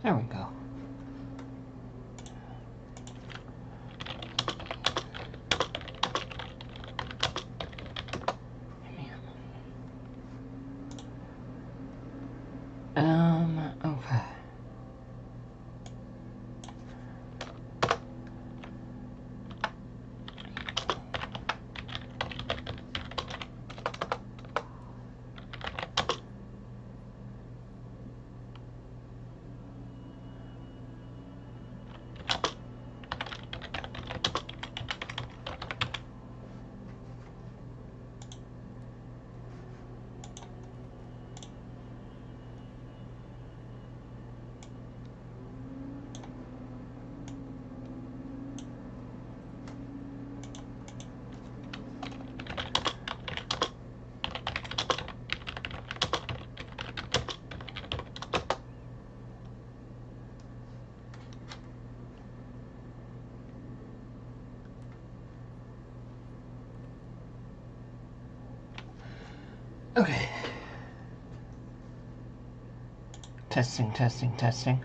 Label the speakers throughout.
Speaker 1: There we go. Okay. Okay. Testing, testing, testing.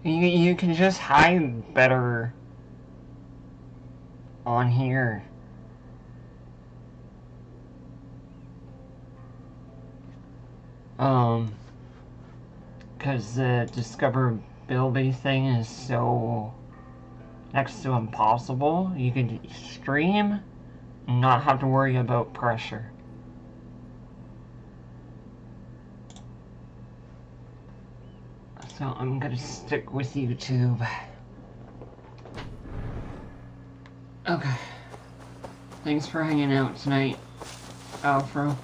Speaker 1: You can just hide better on here. Because the discoverability thing is so next to impossible. You can stream and not have to worry about pressure. So I'm gonna stick with YouTube. Okay. Thanks for hanging out tonight, Alfro.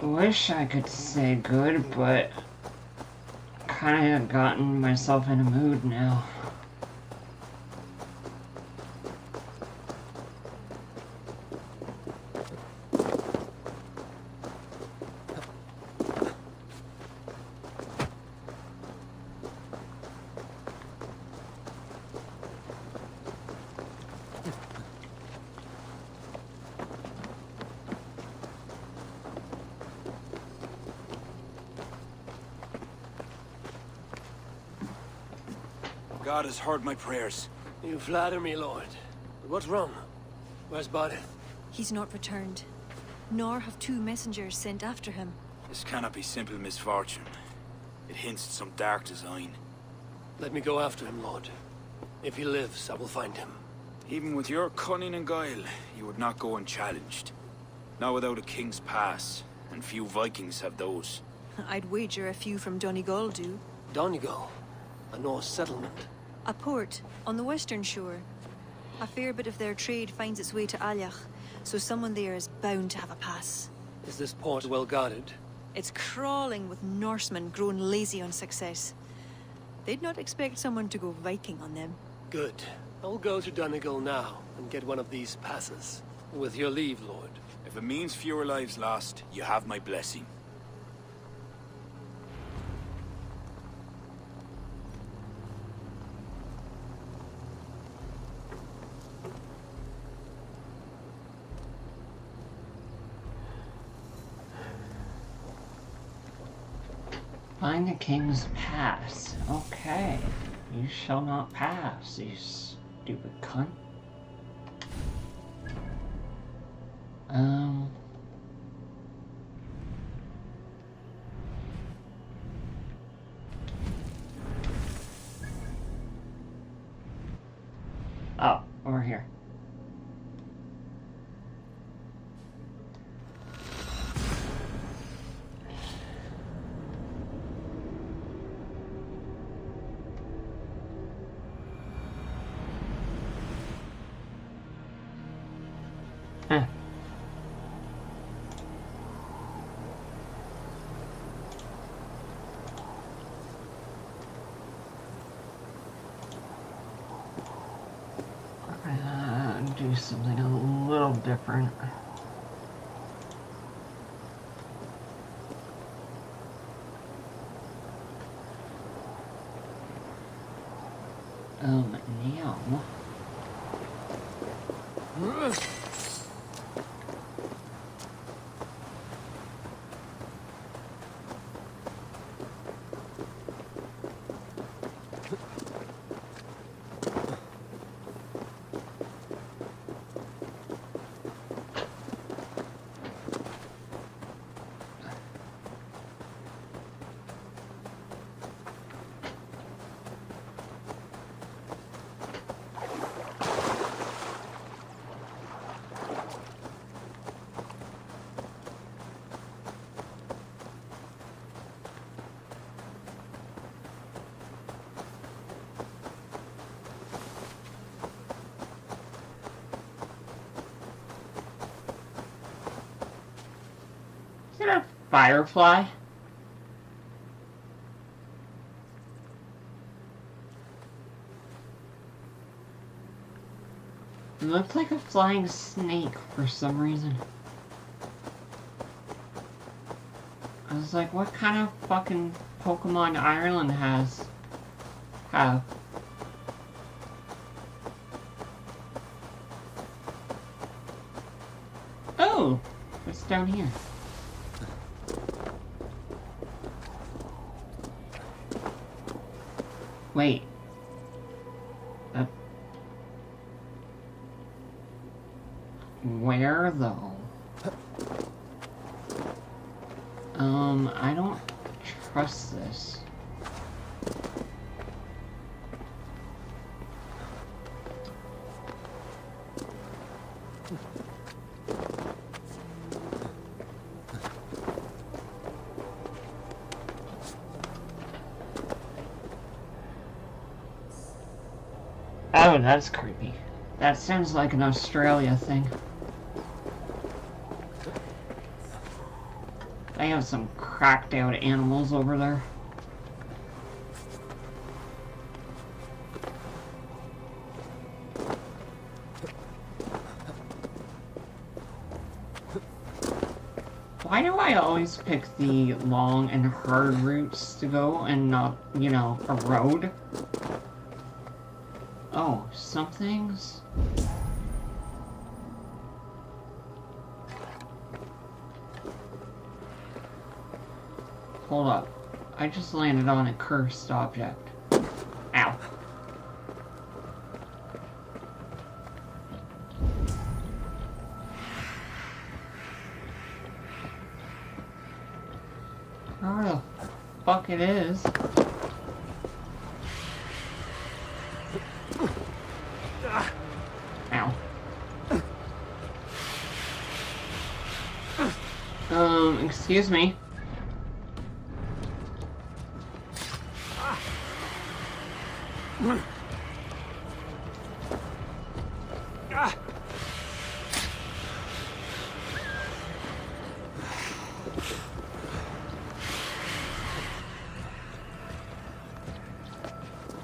Speaker 1: Wish I could say good, but kinda gotten myself in a mood now.
Speaker 2: God has heard my prayers.
Speaker 3: You flatter me, Lord. But what's wrong? Where's Body?
Speaker 4: He's not returned, nor have 2 messengers sent after him.
Speaker 2: This cannot be simple misfortune. It hints at some dark design.
Speaker 3: Let me go after him, Lord. If he lives, I will find him.
Speaker 2: Even with your cunning and guile, you would not go unchallenged. Not without a king's pass, and few Vikings have those.
Speaker 4: I'd wager a few from Donegal do.
Speaker 3: Donegal? A Norse settlement?
Speaker 4: A port on the western shore. A fair bit of their trade finds its way to Aljach, so someone there is bound to have a pass.
Speaker 3: Is this port well guarded?
Speaker 4: It's crawling with Norsemen grown lazy on success. They'd not expect someone to go Viking on them.
Speaker 3: Good. I'll go to Donegal now and get one of these passes. With your leave, Lord.
Speaker 2: If it means fewer lives lost, you have my blessing.
Speaker 1: Find the king's pass. Okay. You shall not pass, you stupid cunt. Oh, over here. Huh. do something a little different. Now. Is it a firefly? It looked like a flying snake for some reason. I was like, what kind of fucking Pokemon Ireland have? Oh! What's down here? Wait. Where though? I don't trust this. Oh, that's creepy. That sounds like an Australia thing. They have some cracked out animals over there. Why do I always pick the long and hard routes to go and not, you know, a road? Oh, something's... Hold up. I just landed on a cursed object. Ow. Where the fuck it is? Ow. Excuse me.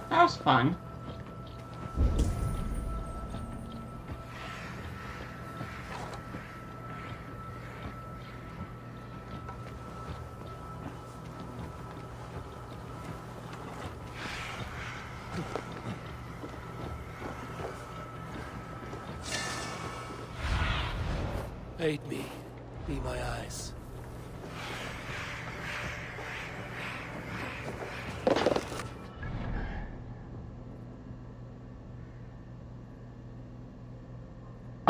Speaker 1: That was fun.
Speaker 3: Aid me. Be my eyes.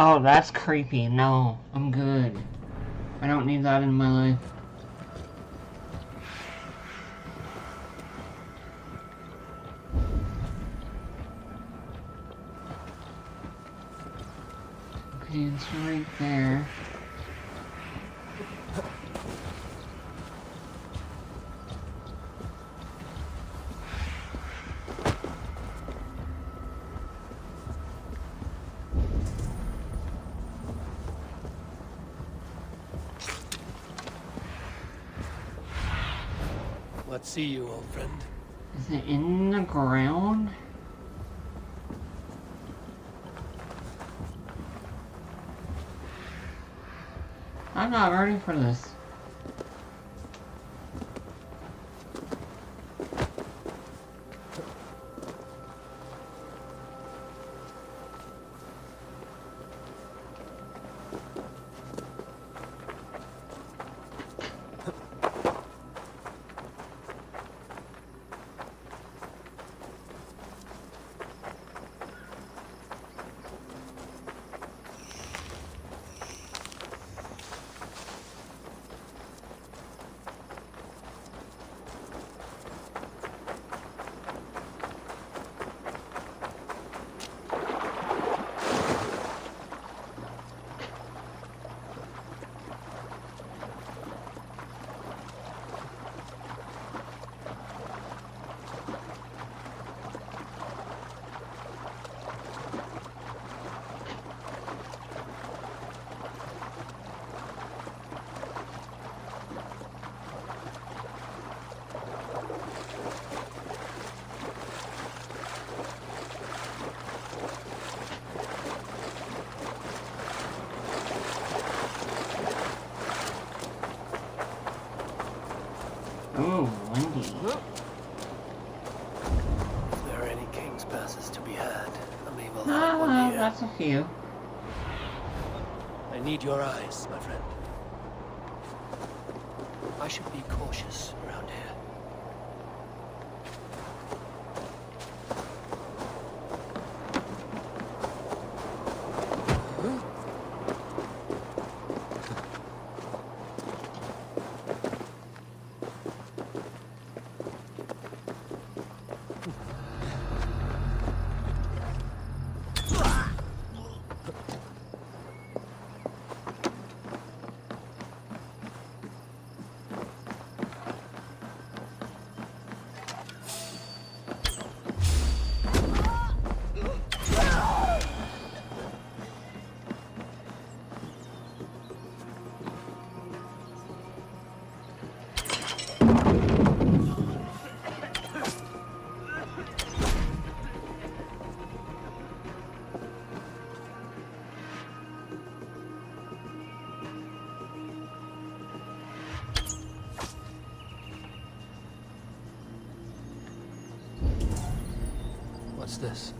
Speaker 1: Oh, that's creepy. No, I'm good. I don't need that in my life. Okay, it's right there.
Speaker 3: What see you, old friend?
Speaker 1: Is it in the ground? I'm not ready for this. Ooh, windy.
Speaker 3: If there are any king's passes to be had, I may well have one here.
Speaker 1: That's a few.
Speaker 3: I need your eyes, my friend. I should be cautious around here. What's this?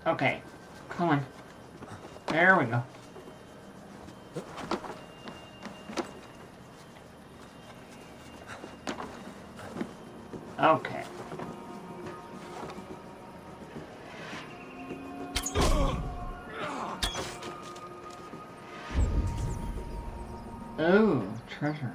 Speaker 1: Okay, come on. There we go. Okay. Ooh, treasure.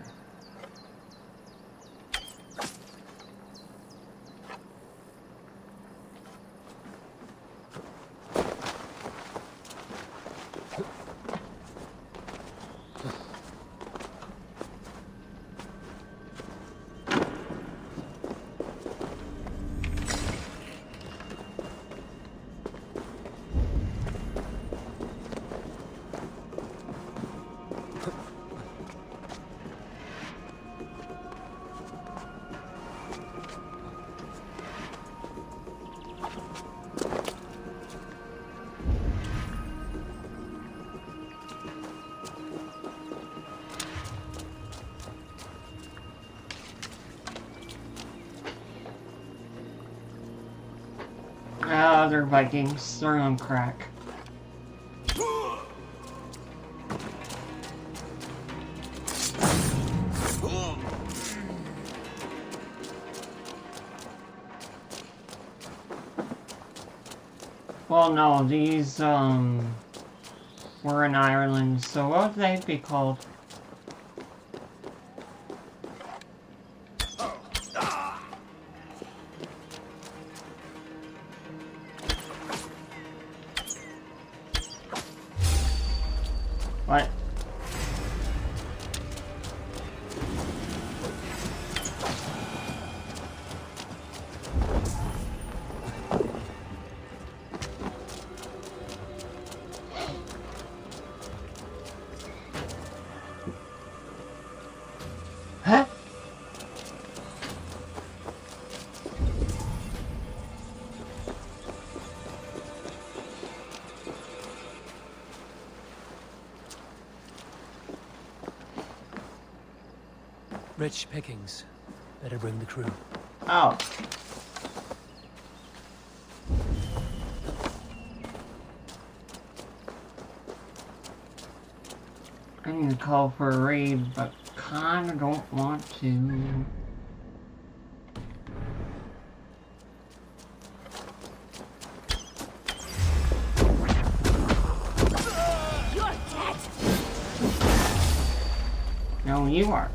Speaker 1: Ah, they're Vikings. They're on crack. Well, no, these, were in Ireland, so what would they be called? What?
Speaker 3: Rich pickings. Better bring the crew.
Speaker 1: Oh. I need to call for a raid, but kinda don't want to.
Speaker 5: You're dead.
Speaker 1: No, you are.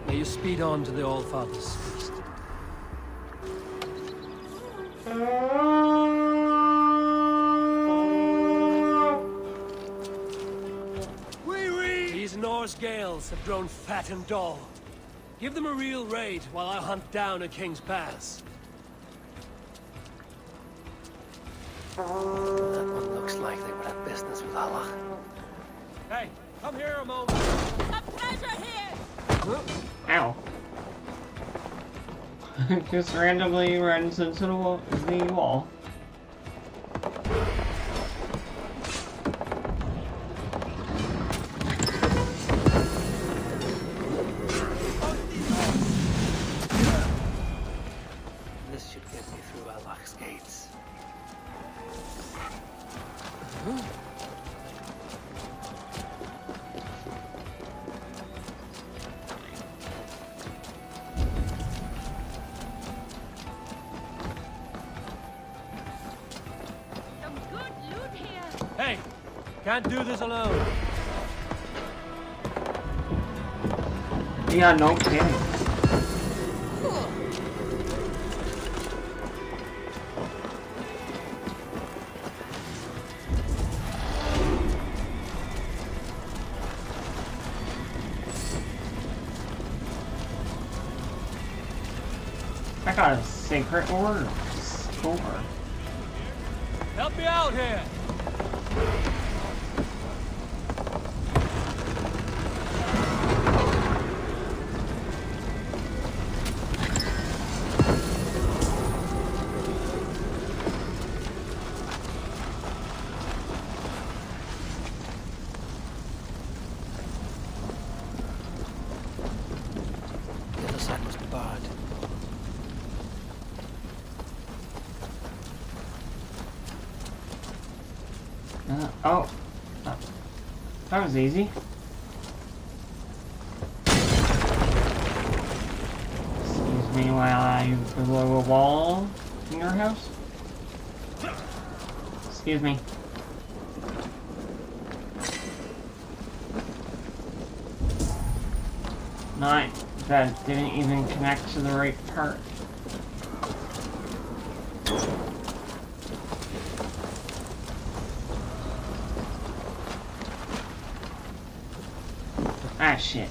Speaker 3: May you speed on to the All-Father's feast. These Norse Gales have grown fat and dull. Give them a real raid while I hunt down a King's Pass. That one looks like they would have business with Allah. Hey, come here a moment.
Speaker 5: A pleasure here.
Speaker 1: Ow. Just randomly runs into the wall.
Speaker 3: This should get me through Allah's gates.
Speaker 5: Some good loot here.
Speaker 3: Hey, can't do this alone.
Speaker 1: Yeah, no kidding. I got a secret order score.
Speaker 3: Help me out here. The other side must be barred.
Speaker 1: Oh. That was easy. Excuse me while I blow a wall in your house. Excuse me. Not that didn't even connect to the right part. Ah, shit.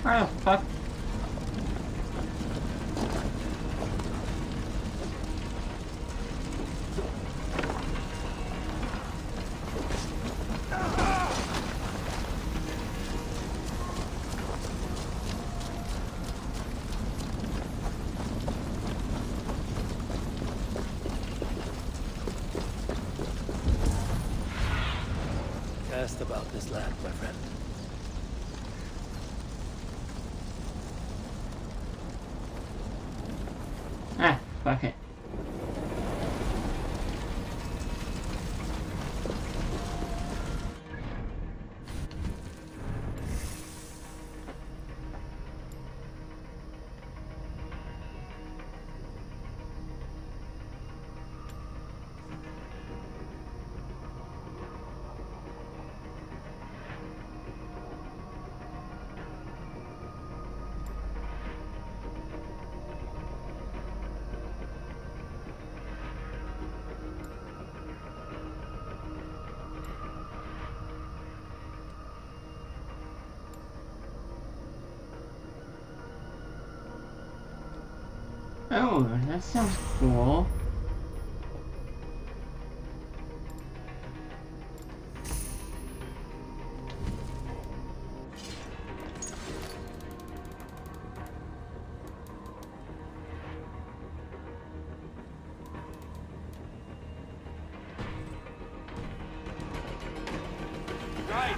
Speaker 1: Where the fuck?
Speaker 3: about this land, my friend.
Speaker 1: Ah, fuck it. Oh, that sounds cool.
Speaker 2: Right!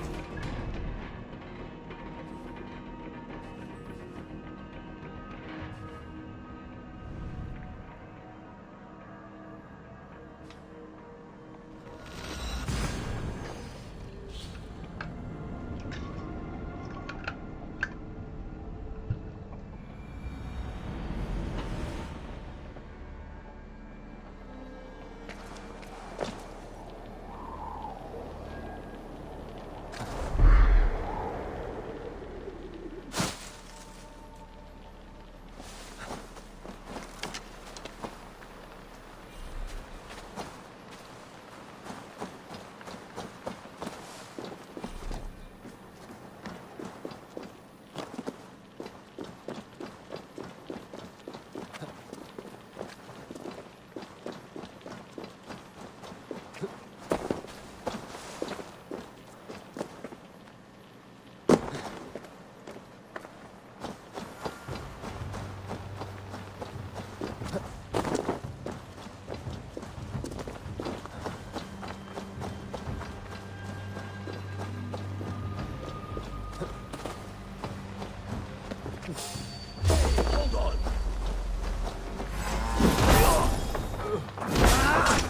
Speaker 2: Hold on!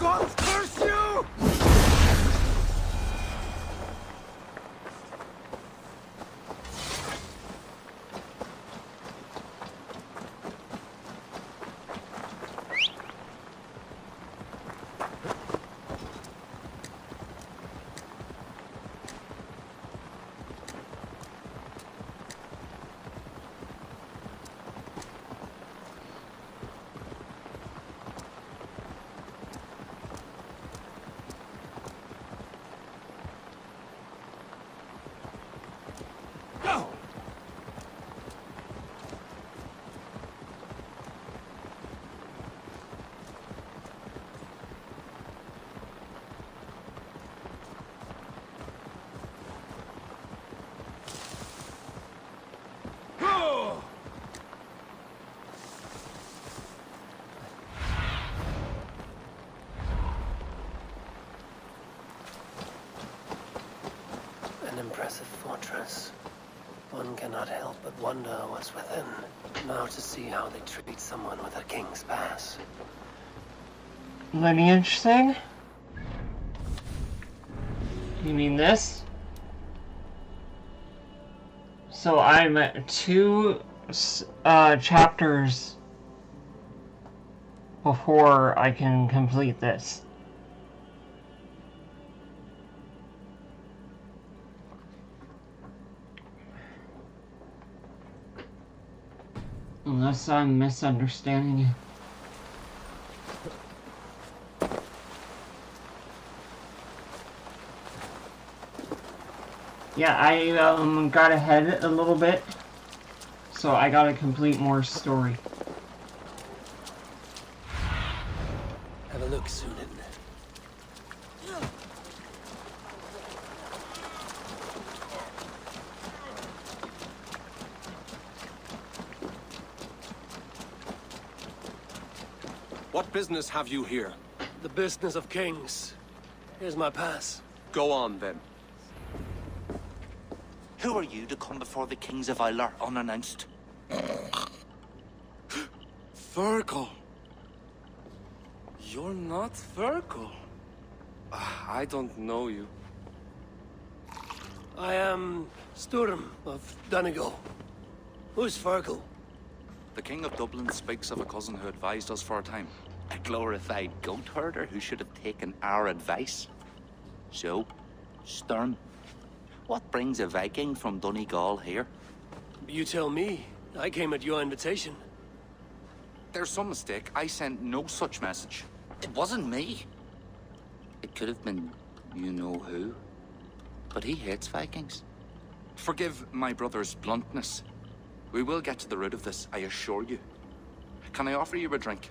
Speaker 2: God curse you! Go! Go!
Speaker 3: An impressive fortress. One cannot help but wonder what's within. Now to see how they treat someone with a king's pass.
Speaker 1: Lineage thing? You mean this? So I'm at 2 chapters before I can complete this. Unless I'm misunderstanding you. Yeah, I got ahead a little bit, so I gotta complete more story.
Speaker 3: Have a look, Sunan.
Speaker 6: What business have you here?
Speaker 3: The business of kings. Here's my pass.
Speaker 6: Go on, then.
Speaker 7: Who are you to come before the kings of Ilar unannounced?
Speaker 8: Virgil. You're not Virgil. I don't know you.
Speaker 3: I am Sturm of Donegal. Who's Virgil?
Speaker 7: The King of Dublin speaks of a cousin who advised us for a time. A glorified goat herder who should have taken our advice. So, Sturm, what brings a Viking from Donegal here?
Speaker 3: You tell me. I came at your invitation.
Speaker 7: There's some mistake. I sent no such message. It wasn't me. It could have been you-know-who. But he hates Vikings. Forgive my brother's bluntness. We will get to the root of this, I assure you. Can I offer you a drink?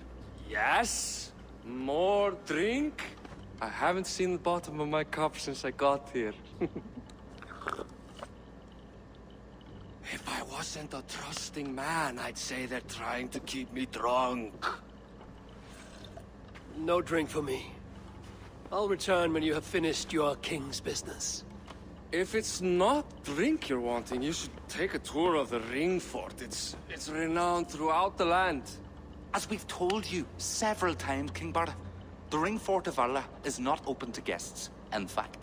Speaker 8: Yes? More drink? I haven't seen the bottom of my cup since I got here. If I wasn't a trusting man, I'd say they're trying to keep me drunk.
Speaker 3: No drink for me. I'll return when you have finished your king's business.
Speaker 8: If it's not drink you're wanting, you should take a tour of the ring fort. It's renowned throughout the land.
Speaker 7: As we've told you several times, King Barda, the ring fort of Arla is not open to guests. In fact,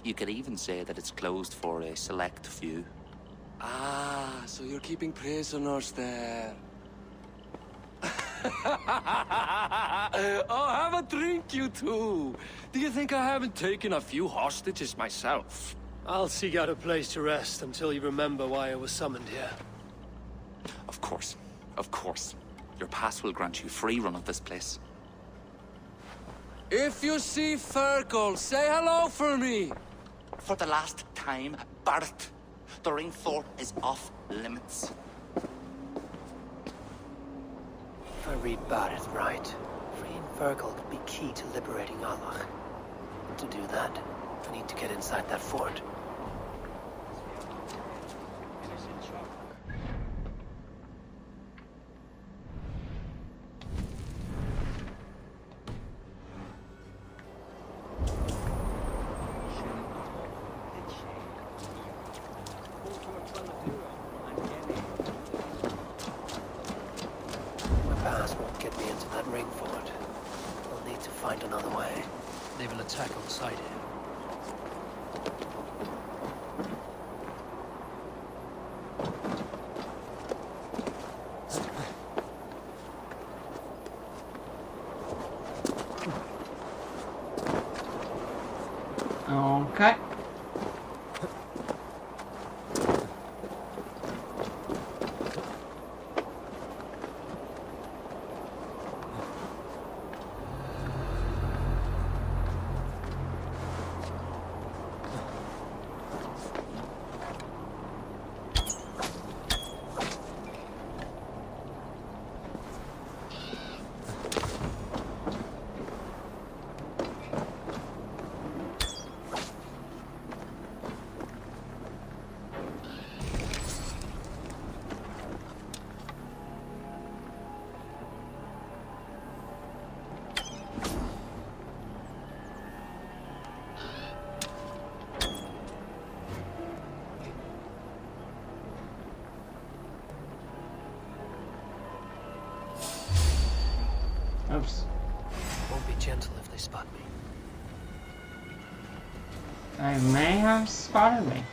Speaker 7: you could even say that it's closed for a select few.
Speaker 8: Ah, so you're keeping prisoners there. Oh, have a drink, you two. Do you think I haven't taken a few hostages myself?
Speaker 3: I'll seek out a place to rest until you remember why I was summoned here.
Speaker 7: Of course, of course. Your pass will grant you free run of this place.
Speaker 8: If you see Fergal, say hello for me.
Speaker 7: For the last time, Barrett, the ring fort is off limits.
Speaker 3: If I read Barrett right, freeing Virgil could be key to liberating Allah. To do that, I need to get inside that fort. My pass won't get me into that ring fort. I'll need to find another way. They will attack on sight here.
Speaker 1: Okay. Oops.
Speaker 3: Won't be gentle if they spot me.
Speaker 1: They may have spotted me.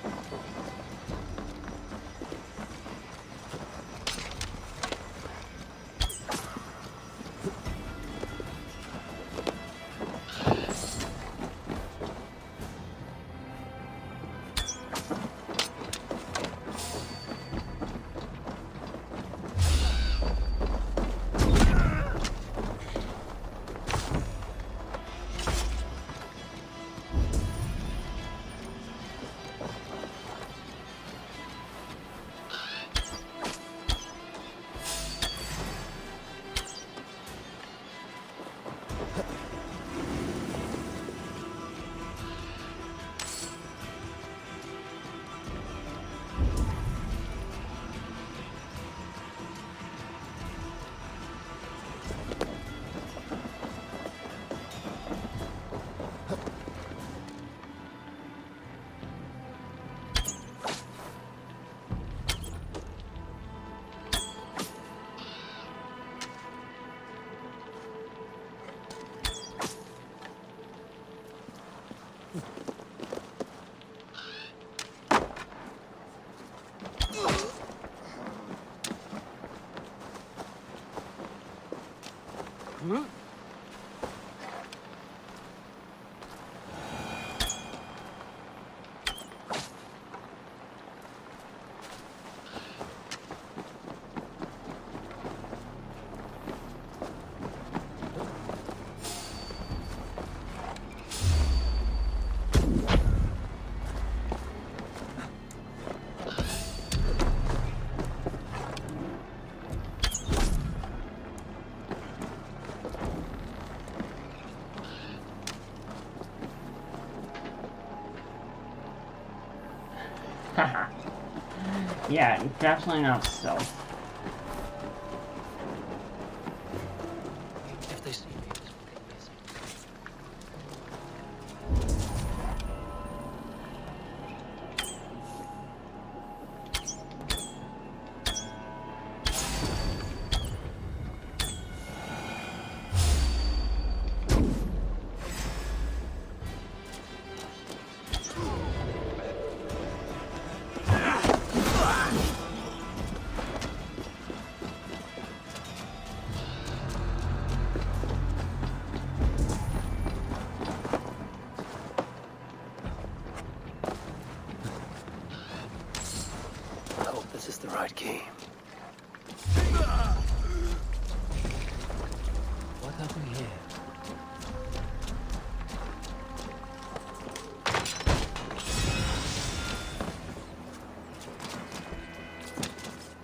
Speaker 1: Yeah, definitely not stealth.
Speaker 3: If they see me, this will get messy. I hope this is the right key. What have we here?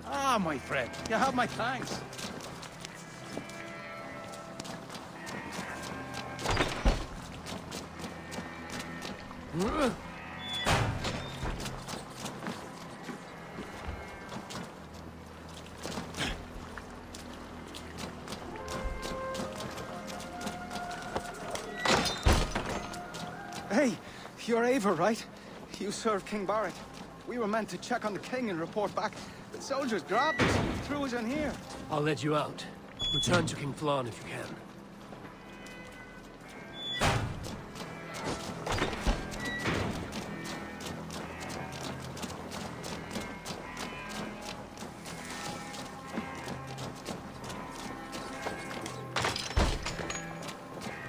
Speaker 9: Ah, my friend, you have my thanks. Hey, you're Ava, right? You served King Barrett. We were meant to check on the king and report back. The soldiers grabbed us and threw us in here.
Speaker 3: I'll let you out. Return to King Flann if you can.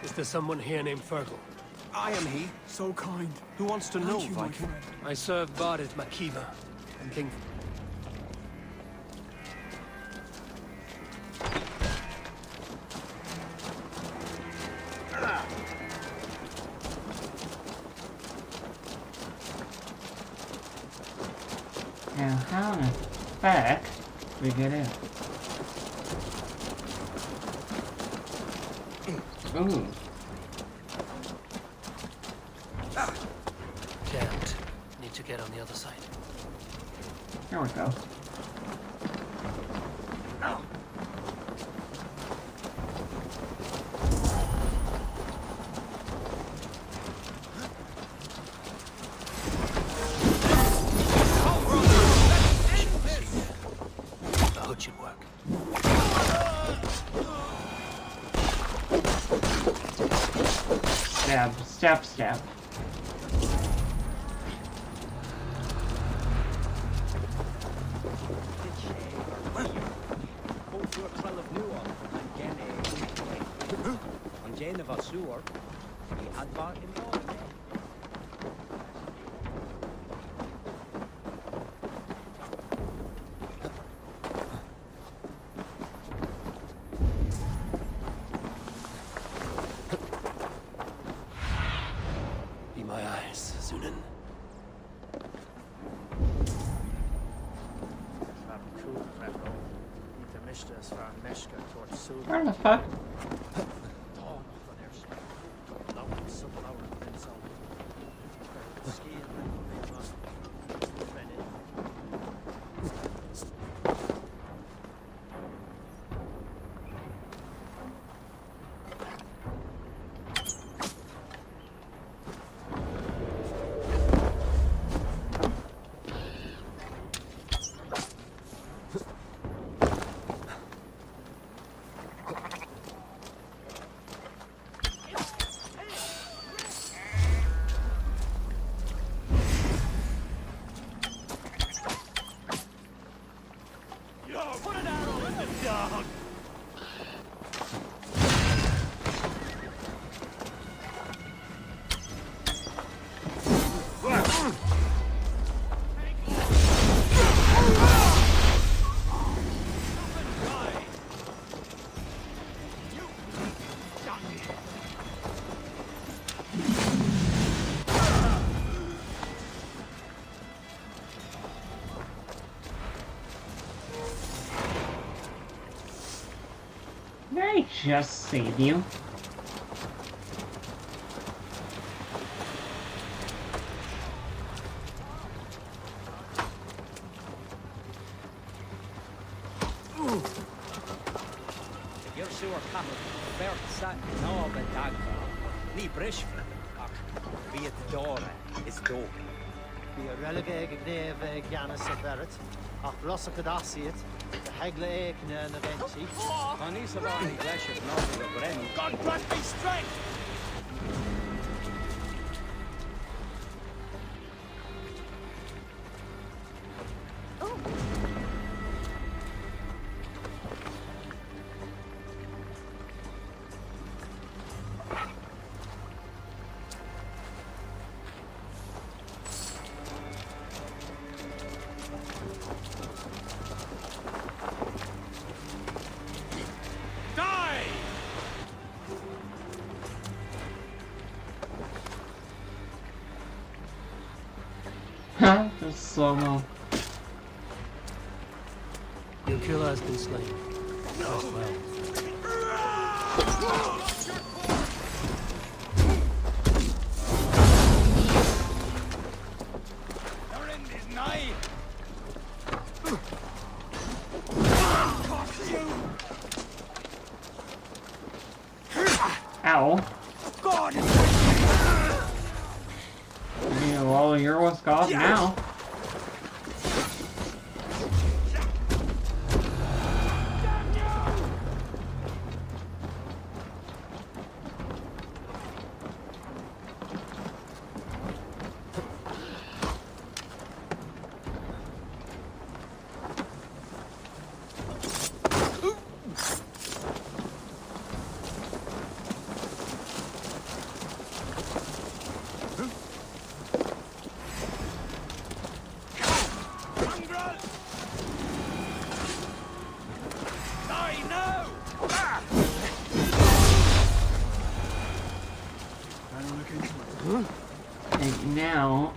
Speaker 3: Is there someone here named Fergal?
Speaker 9: I am he. So kind. Who wants to know, Viking?
Speaker 3: I serve Bardet Makiva and King.
Speaker 1: Now, how in the heck do we get in? Ooh.
Speaker 3: Can't. Need to get on the other side.
Speaker 1: Here we go.
Speaker 3: The hood should work.
Speaker 1: Stab, stab, stab.
Speaker 3: Be my eyes, Zunin.
Speaker 1: Where the fuck? Did I just save you?
Speaker 10: pure cattle, fair sat no the dagger, ni brishford, be it dora is door.
Speaker 11: Be a relegate gneve Giannis Everett, ach Rossacadasiet, the Hegle Ekne and Aventi.
Speaker 10: Honey's of our English is not the Bren.
Speaker 2: God grant me strength!
Speaker 1: Just slow-mo.
Speaker 3: Your killer has been slain. Rest well.
Speaker 2: Your end is nigh!
Speaker 1: Ow.
Speaker 2: God!
Speaker 1: Yeah, well, you're what's got now. And now...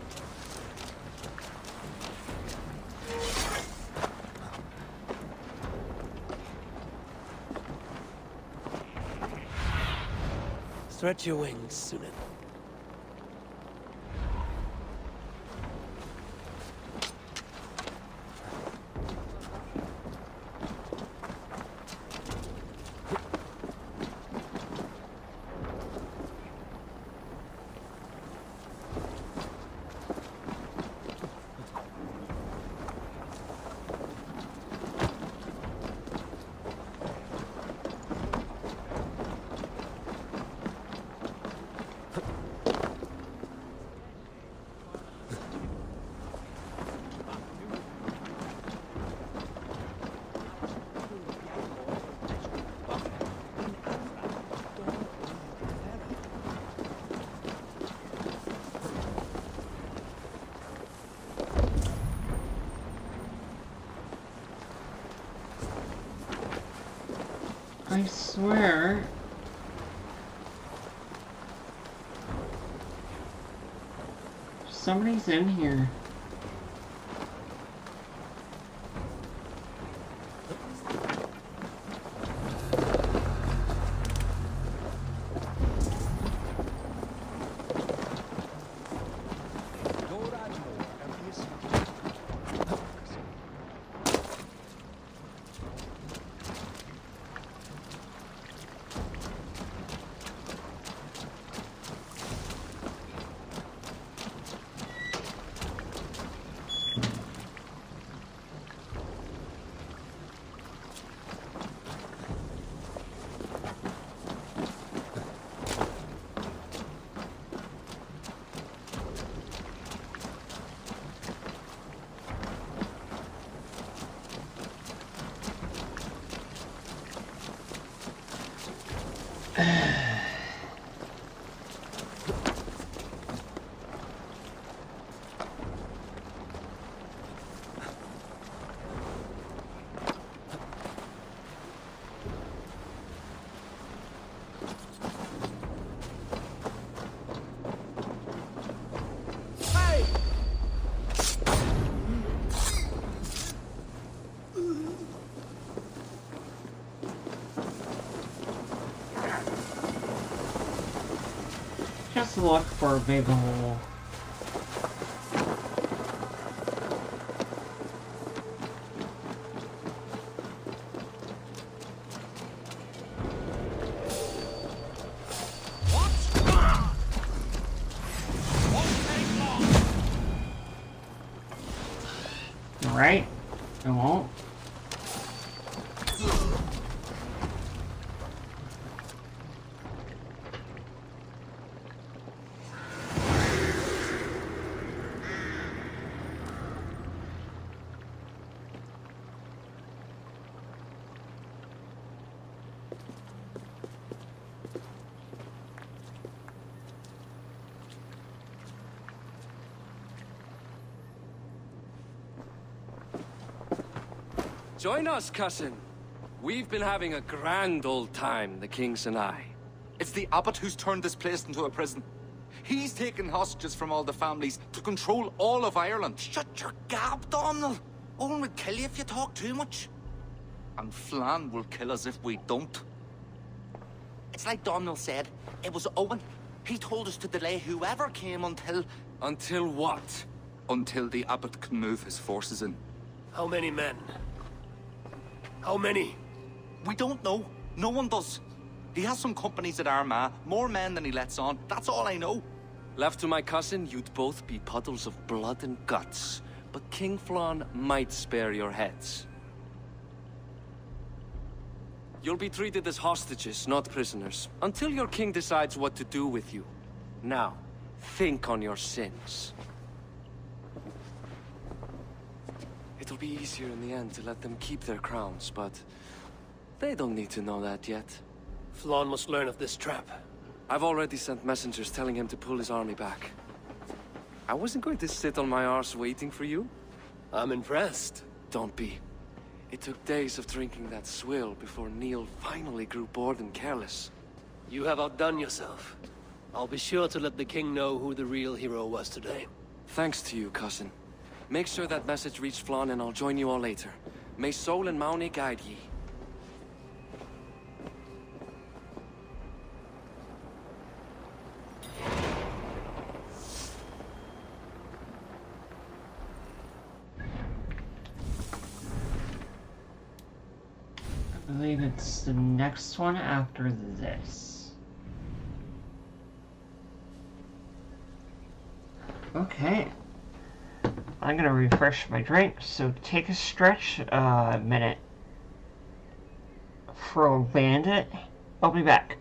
Speaker 3: Stretch your wings, Sunan.
Speaker 1: I swear... somebody's in here. Just look for a big hole. right? It won't.
Speaker 8: Join us, cousin. We've been having a grand old time, the kings and I.
Speaker 7: It's the abbot who's turned this place into a prison. He's taken hostages from all the families to control all of Ireland. Shut your gab, Domhnall. Owen would kill you if you talk too much. And Flann will kill us if we don't. It's like Domhnall said. It was Owen. He told us to delay whoever came until...
Speaker 8: Until what?
Speaker 7: Until the abbot can move his forces in.
Speaker 3: How many men? How many?
Speaker 7: We don't know. No one does. He has some companies at Armagh, more men than he lets on. That's all I know.
Speaker 8: Left to my cousin, you'd both be puddles of blood and guts. But King Flann might spare your heads. You'll be treated as hostages, not prisoners, until your king decides what to do with you. Now, think on your sins. It'll be easier in the end to let them keep their crowns, but they don't need to know that yet.
Speaker 3: Flann must learn of this trap.
Speaker 8: I've already sent messengers telling him to pull his army back. I wasn't going to sit on my arse waiting for you.
Speaker 3: I'm impressed.
Speaker 8: Don't be. It took days of drinking that swill before Neil finally grew bored and careless.
Speaker 3: You have outdone yourself. I'll be sure to let the king know who the real hero was today.
Speaker 8: Thanks to you, cousin. Make sure that message reached Flann and I'll join you all later. May Sol and Mauni guide ye.
Speaker 1: I believe it's the next one after this. Okay. I'm gonna refresh my drink, so take a stretch, a minute. For a bandit, I'll be back.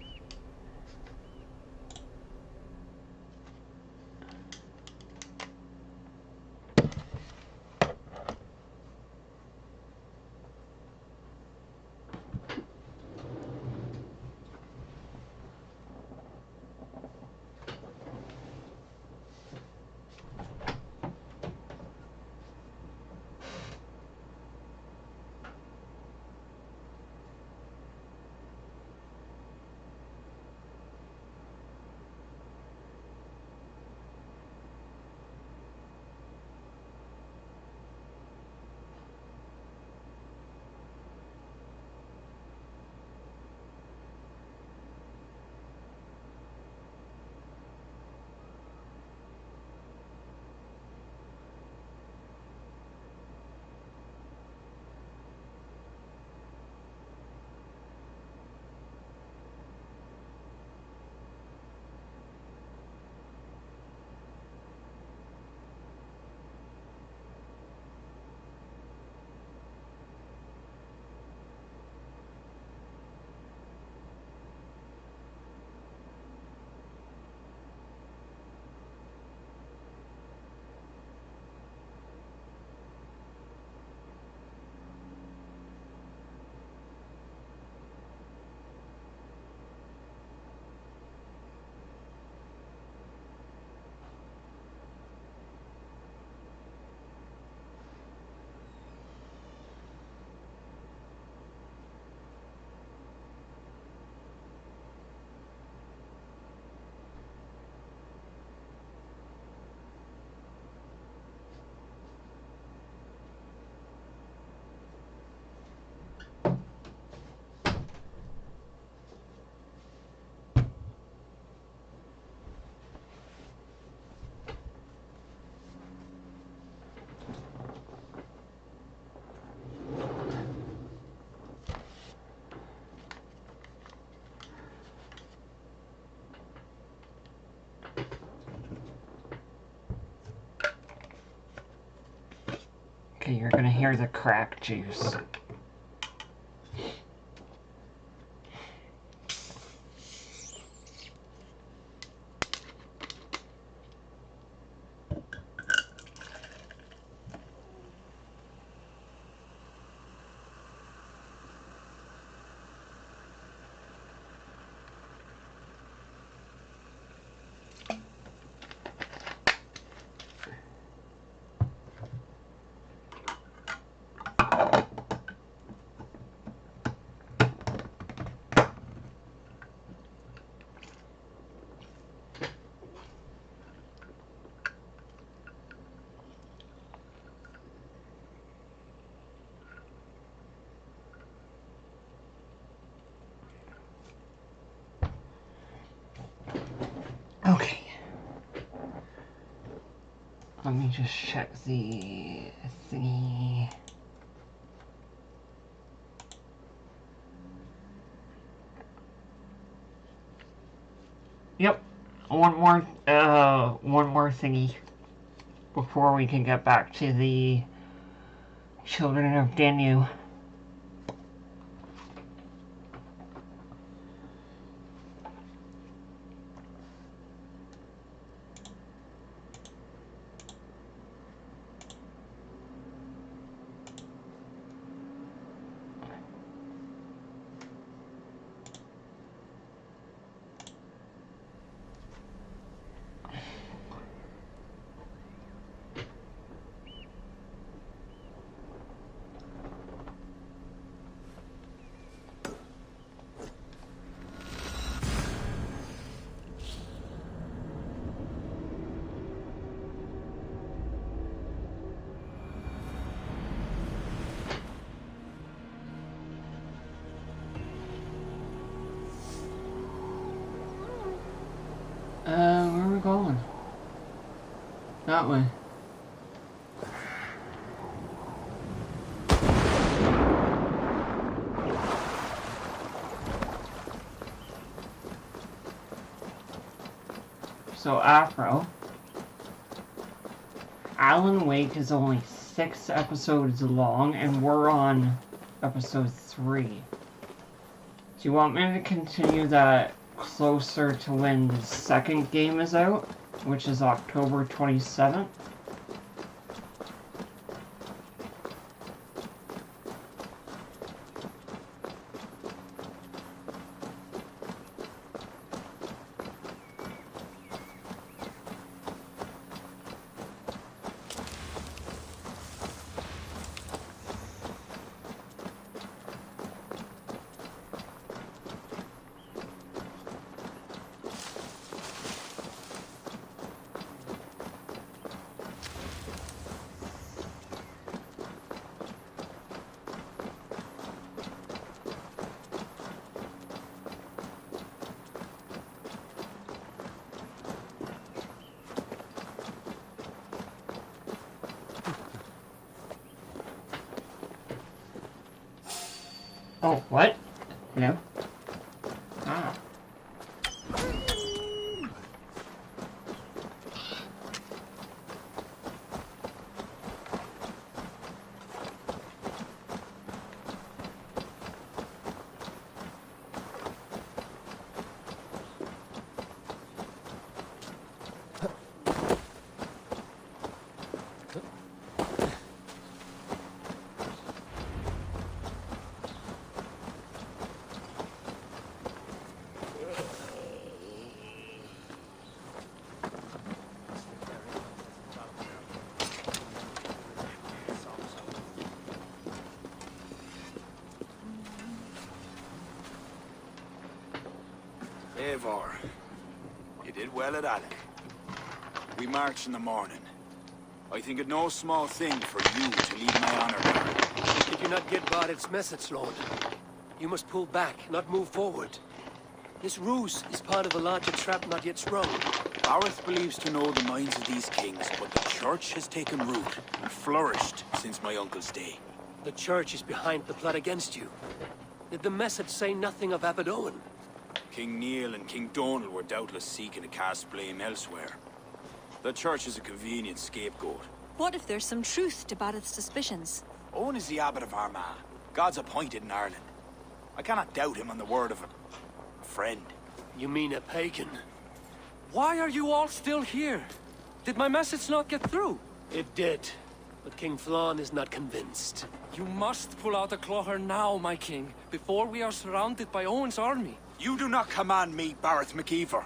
Speaker 1: Okay, you're gonna hear the crack juice. Okay. Let me just check the thingy. Yep. One more thingy before we can get back to the Children of Danu. Where are we going? That way. So Afro, Alan Wake is only 6 episodes long, and we're on episode 3. Do you want me to continue that closer to when the second game is out, which is October 27th? Oh, what? No? Ah.
Speaker 2: Eivor, you did well at Alec. We march in the morning. I think it no small thing for you to lead my honor guard.
Speaker 3: Did you not get Barrett's message, Lord? You must pull back, not move forward. This ruse is part of a larger trap not yet sprung.
Speaker 2: Barrett believes to know the minds of these kings, but the church has taken root and flourished since my uncle's day.
Speaker 3: The church is behind the plot against you. Did the message say nothing of Abaddon?
Speaker 2: King Neil and King Donald were doubtless seeking to cast blame elsewhere. The church is a convenient scapegoat,
Speaker 4: What if there's some truth to Barrett's suspicions?
Speaker 2: Owen is the abbot of Armagh, God's appointed in Ireland. I cannot doubt him on the word of a friend.
Speaker 3: You mean a pagan?
Speaker 8: Why are you all still here? Did my message not get through?
Speaker 3: It did, but King Flann is not convinced.
Speaker 8: You must pull out the clawher now, my king, before we are surrounded by Owen's army.
Speaker 2: You do not command me, Barrett McKeever.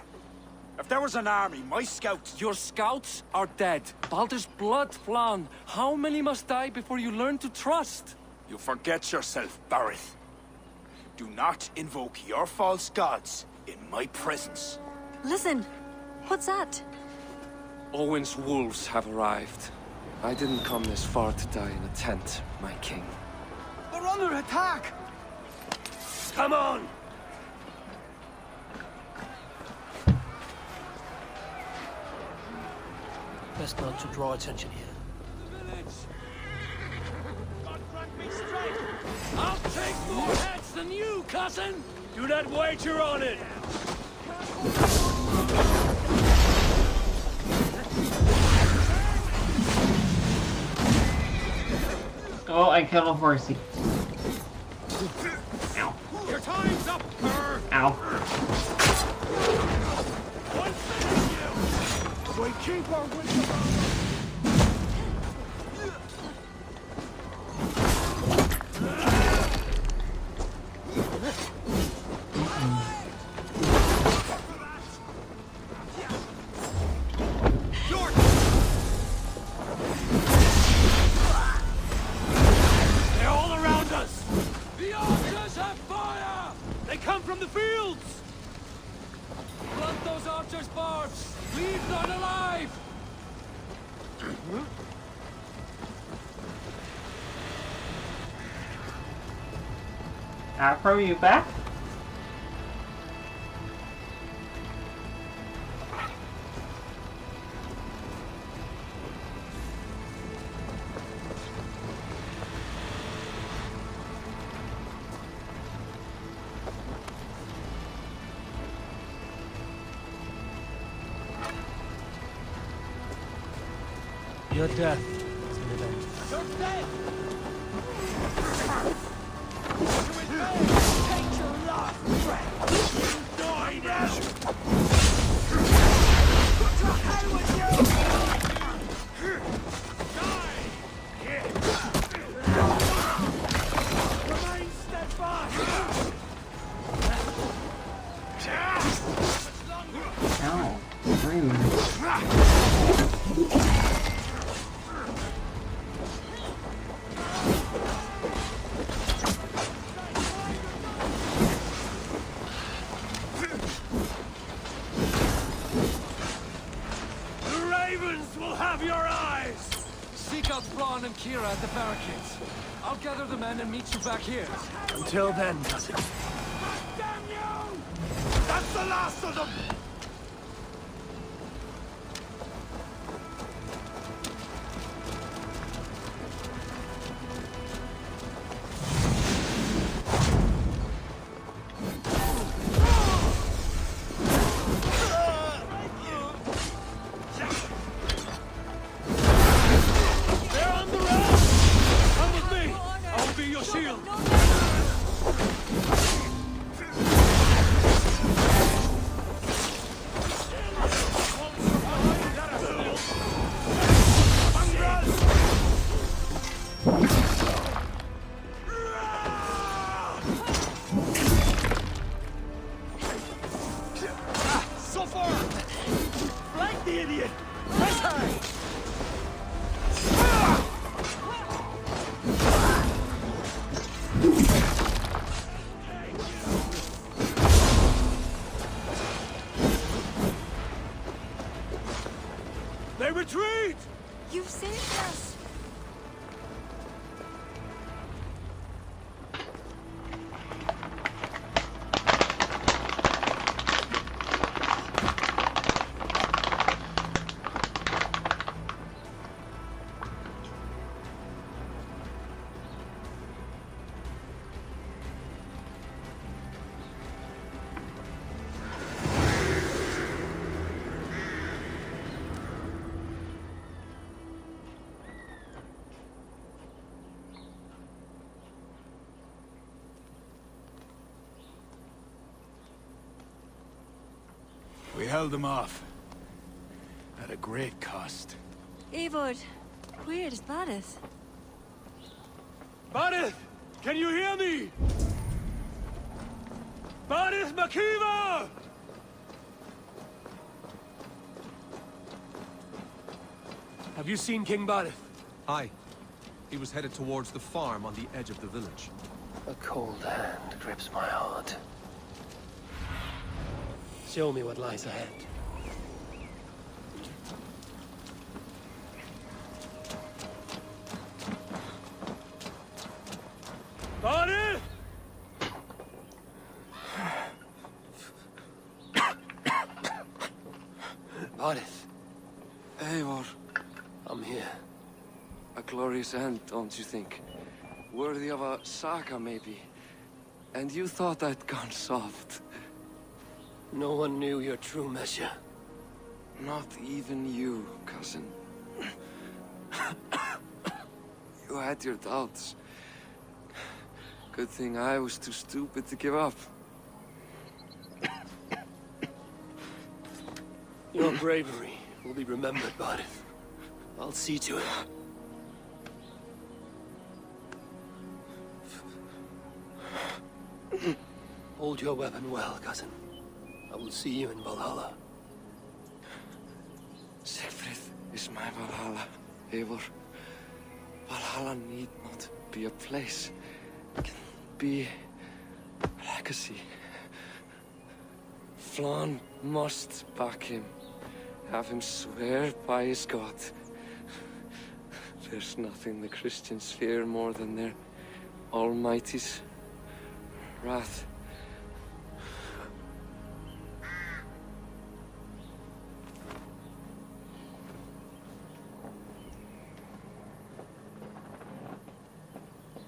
Speaker 2: If there was an army, my scouts...
Speaker 8: Your scouts are dead. Baldur's blood, Flann. How many must die before you learn to trust?
Speaker 2: You forget yourself, Barrett. Do not invoke your false gods in my presence.
Speaker 4: Listen, what's that?
Speaker 8: Owen's wolves have arrived. I didn't come this far to die in a tent, my king.
Speaker 9: We're under attack!
Speaker 3: Come on! Best not to draw attention here.
Speaker 8: I'll take more heads than you, cousin! Do not wager on it!
Speaker 1: Oh, I killed a horsey. Ow.
Speaker 6: Your time's up, Kerr!
Speaker 1: Ow.
Speaker 9: We keep our wits
Speaker 8: They're all around us! The archers have fire! They come from the fields! Blunt those archers' barbs! Leave none alive!
Speaker 1: Afro, you back?
Speaker 10: Your death is an event.
Speaker 1: Ow. Rude.
Speaker 8: The ravens will have your eyes! Seek out Flann and Kira at the barricades. I'll gather the men and meet you back here.
Speaker 3: Until then, cousin.
Speaker 8: Damn you! That's the last of them! They're on the run! Come with me! I'll be your shield!
Speaker 3: So far! Flank the idiot! Press high!
Speaker 8: They retreat!
Speaker 4: You've saved us!
Speaker 2: held them off. At a great cost.
Speaker 4: Eivor, where is Barith?
Speaker 8: Barith! Can you hear me? Barith Makiva! Have you seen King Barith?
Speaker 6: Aye. He was headed towards the farm on the edge of the village.
Speaker 3: A cold hand grips my heart. Show me what lies ahead.
Speaker 8: Barith!
Speaker 3: Barith,
Speaker 12: Eivor,
Speaker 3: I'm here.
Speaker 12: a glorious end, don't you think? Worthy of a saga, maybe. And you thought I'd gone soft.
Speaker 3: No one knew your true measure.
Speaker 12: Not even you, cousin. You had your doubts. Good thing I was too stupid to give up.
Speaker 3: Your bravery will be remembered, Barith. I'll see to it. Hold your weapon well, cousin. I will see you in Valhalla.
Speaker 12: Siegfried is my Valhalla, Eivor. Valhalla need not be a place. It can be a legacy. Flann must back him. Have him swear by his God. There's nothing the Christians fear more than their Almighty's wrath.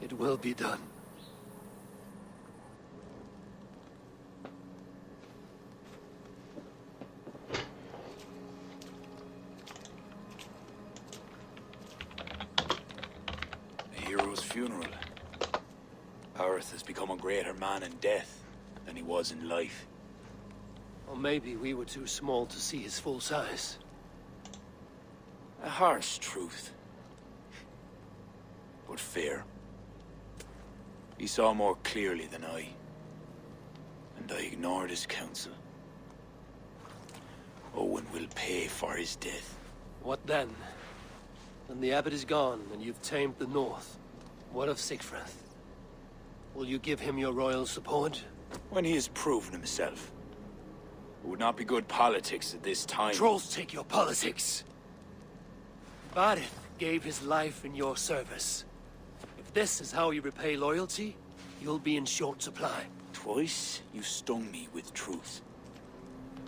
Speaker 3: It will be done.
Speaker 2: A hero's funeral. Arth has become a greater man in death than he was in life.
Speaker 3: Or maybe we were too small to see his full size.
Speaker 2: A harsh truth. But fair. He saw more clearly than I. And I ignored his counsel. Owen will pay for his death.
Speaker 3: What then? When the abbot is gone and you've tamed the north, what of Siegfried? Will you give him your royal support?
Speaker 2: When he has proven himself. It would not be good politics at this time.
Speaker 3: Trolls take your politics! Barith gave his life in your service. If this is how you repay loyalty, you'll be in short supply.
Speaker 2: Twice you stung me with truth.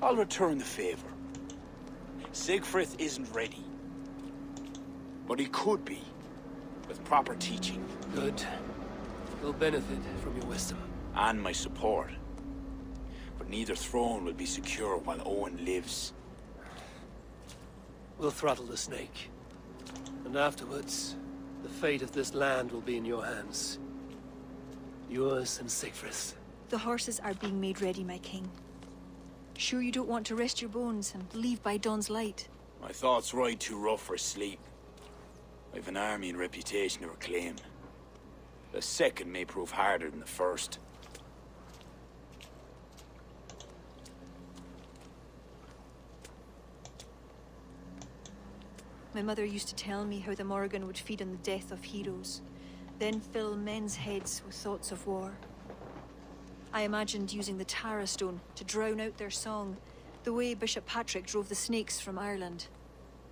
Speaker 2: I'll return the favor. Siegfried isn't ready. But he could be, with proper teaching.
Speaker 3: Good. He'll benefit from your wisdom.
Speaker 2: And my support. But neither throne will be secure while Owen lives.
Speaker 3: We'll throttle the snake. And afterwards, the fate of this land will be in your hands. Yours and Siegfried's.
Speaker 4: The horses are being made ready, my king. Sure you don't want to rest your bones and leave by dawn's light?
Speaker 2: My thoughts ride too rough for sleep. I've an army and reputation to reclaim. The second may prove harder than the first.
Speaker 4: My mother used to tell me how the Morrigan would feed on the death of heroes, then fill men's heads with thoughts of war. I imagined using the Tara Stone to drown out their song, the way Bishop Patrick drove the snakes from Ireland.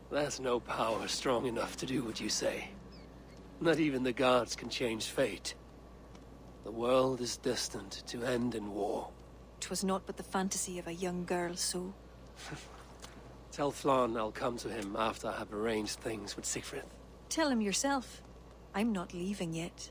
Speaker 3: There's no power strong enough to do what you say. Not even the gods can change fate. The world is destined to end in war.
Speaker 4: 'Twas not but the fantasy of a young girl, so...
Speaker 3: Tell Flann I'll come to him after I have arranged things with Siegfried.
Speaker 4: Tell him yourself. I'm not leaving yet.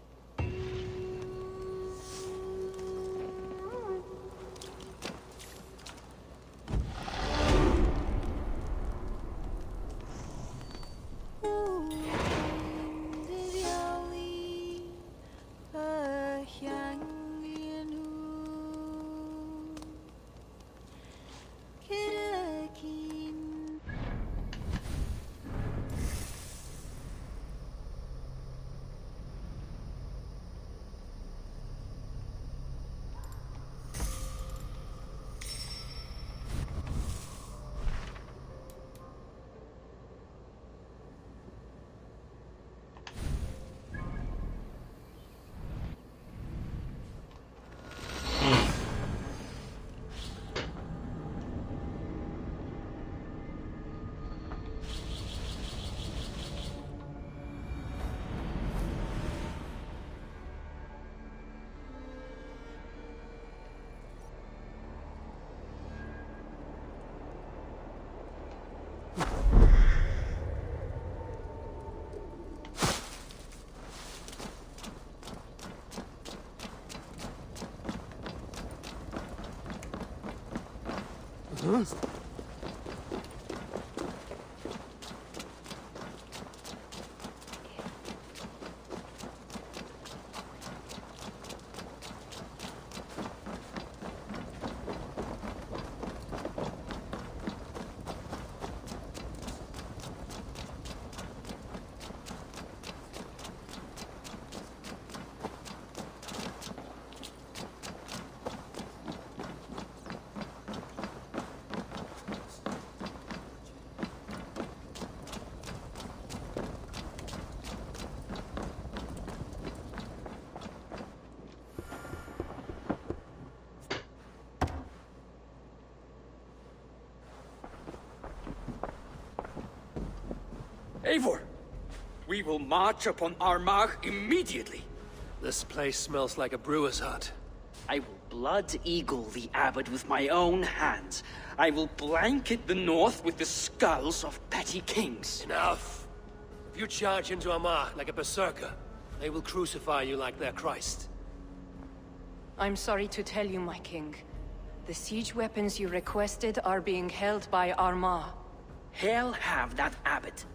Speaker 8: Eivor, we will march upon Armagh immediately.
Speaker 3: This place smells like a brewer's hut.
Speaker 13: I will blood eagle the abbot with my own hands. I will blanket the north with the skulls of petty kings.
Speaker 3: Enough! If you charge into Armagh like a berserker, they will crucify you like their Christ.
Speaker 14: I'm sorry to tell you, my king. The siege weapons you requested are being held by Armagh.
Speaker 13: Hell have that abbot.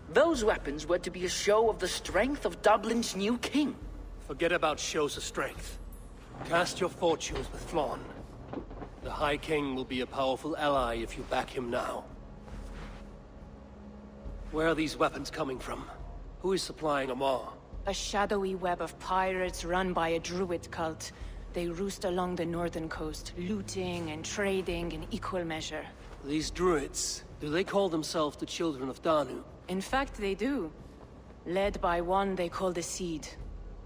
Speaker 13: Those weapons were to be a show of the strength of Dublin's new king.
Speaker 3: Forget about shows of strength. Cast your fortunes with Flann. The High King will be a powerful ally if you back him now. Where are these weapons coming from? Who is supplying Armagh?
Speaker 14: A shadowy web of pirates run by a druid cult. They roost along the northern coast, looting and trading in equal measure.
Speaker 3: These druids, do they call themselves the Children of Danu?
Speaker 14: In fact, they do. Led by one they call the Seed.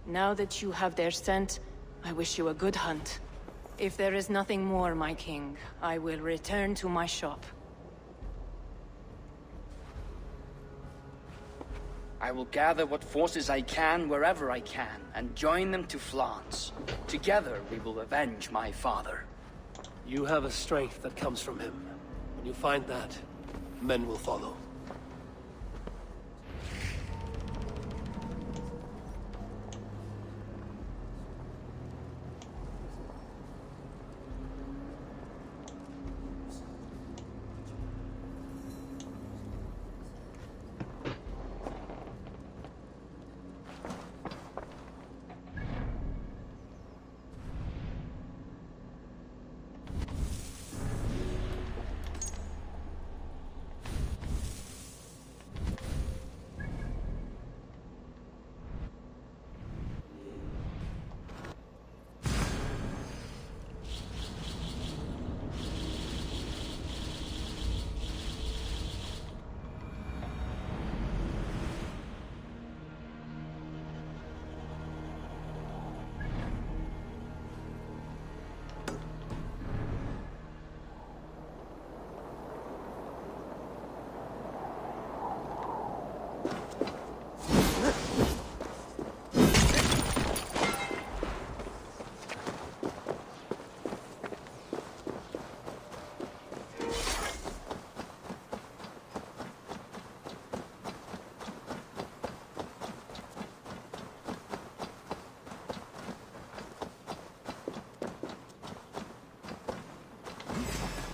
Speaker 14: Now that you have their scent, I wish you a good hunt. If there is nothing more, my king, I will return to my shop.
Speaker 13: I will gather what forces I can wherever I can, and join them to Flan's. Together we will avenge my father.
Speaker 3: You have a strength that comes from him. When you find that, men will follow.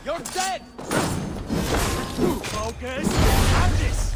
Speaker 8: You're dead! Focus! Have this!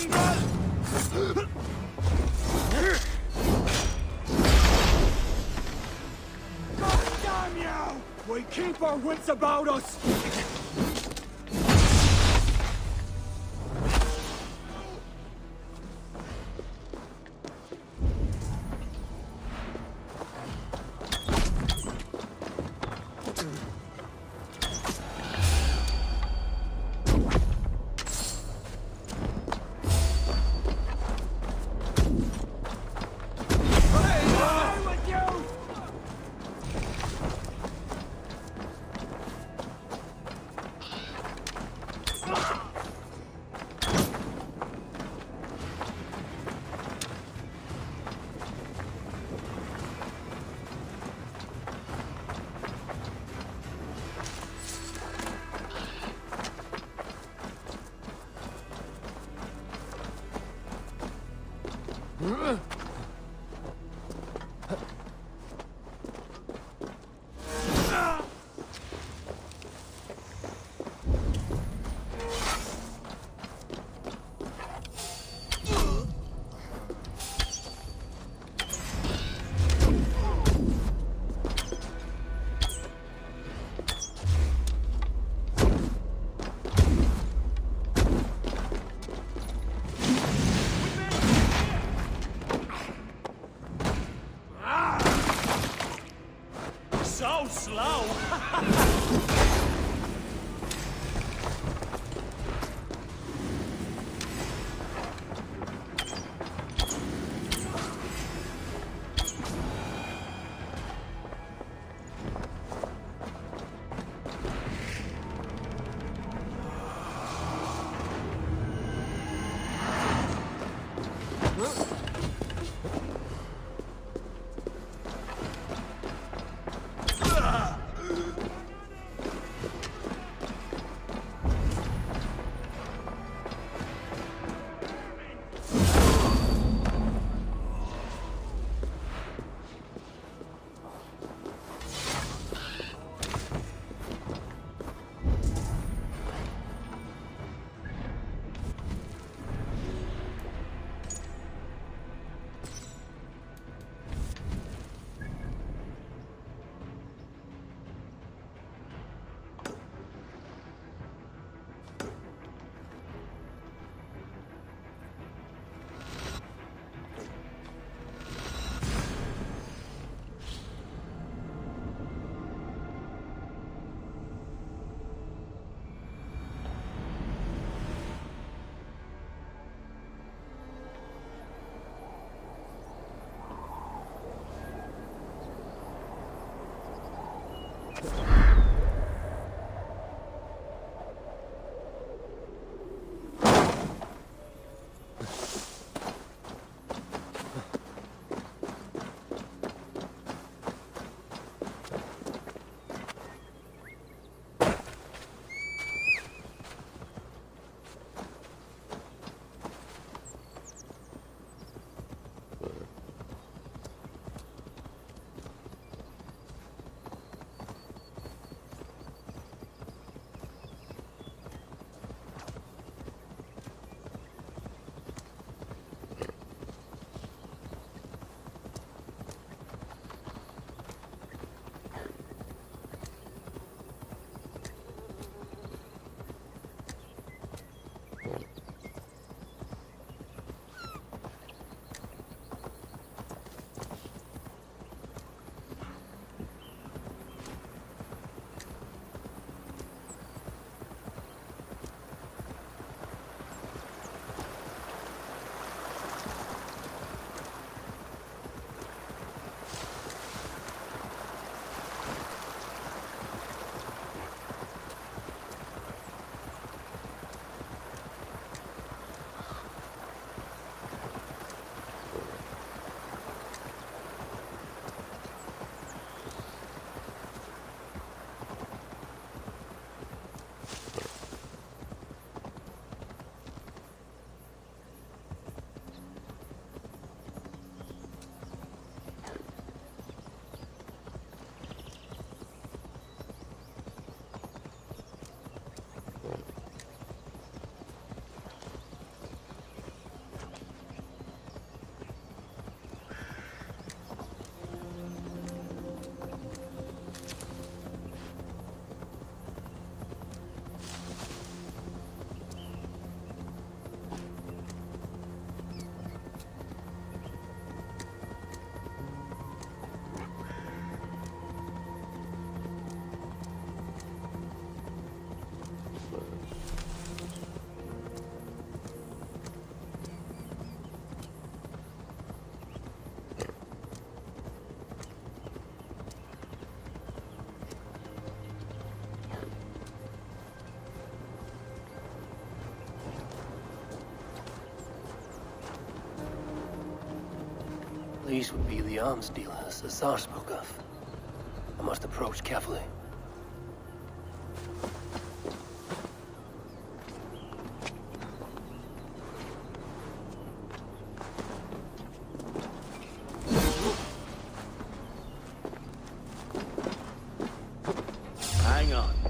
Speaker 8: God damn you! We keep our wits about us! So slow!
Speaker 3: These would be the arms dealers the Tsar spoke of. I must approach carefully.
Speaker 10: Hang on.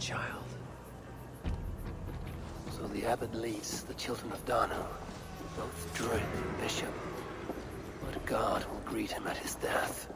Speaker 3: child. So the abbot leads the children of Danu, both druid and bishop. But God will greet him at his death.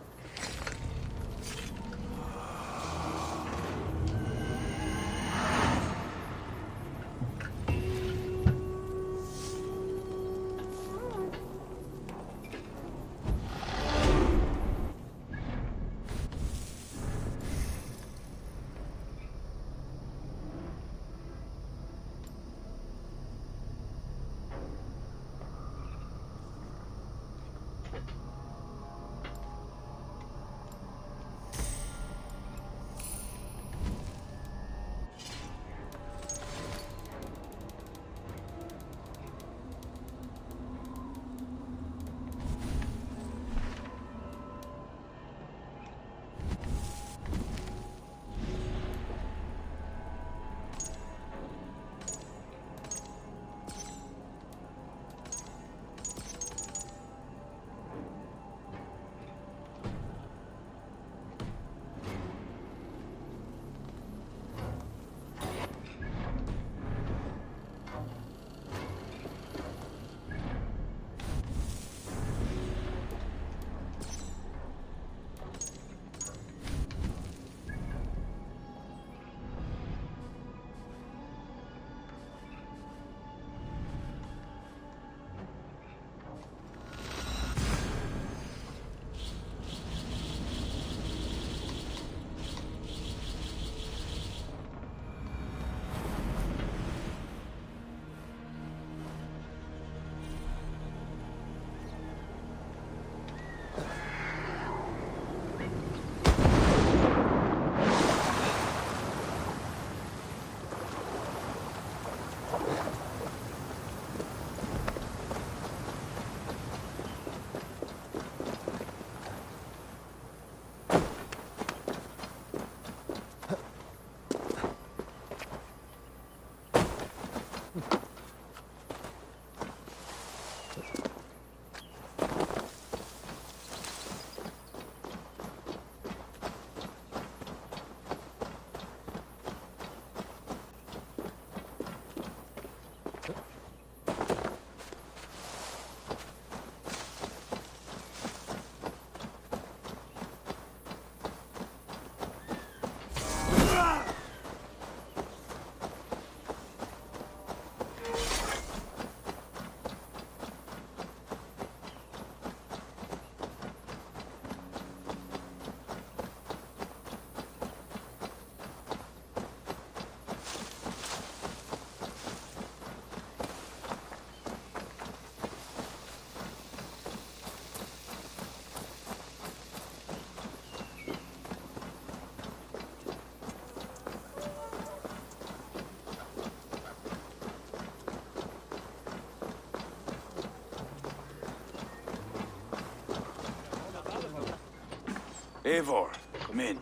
Speaker 2: Eivor, come in.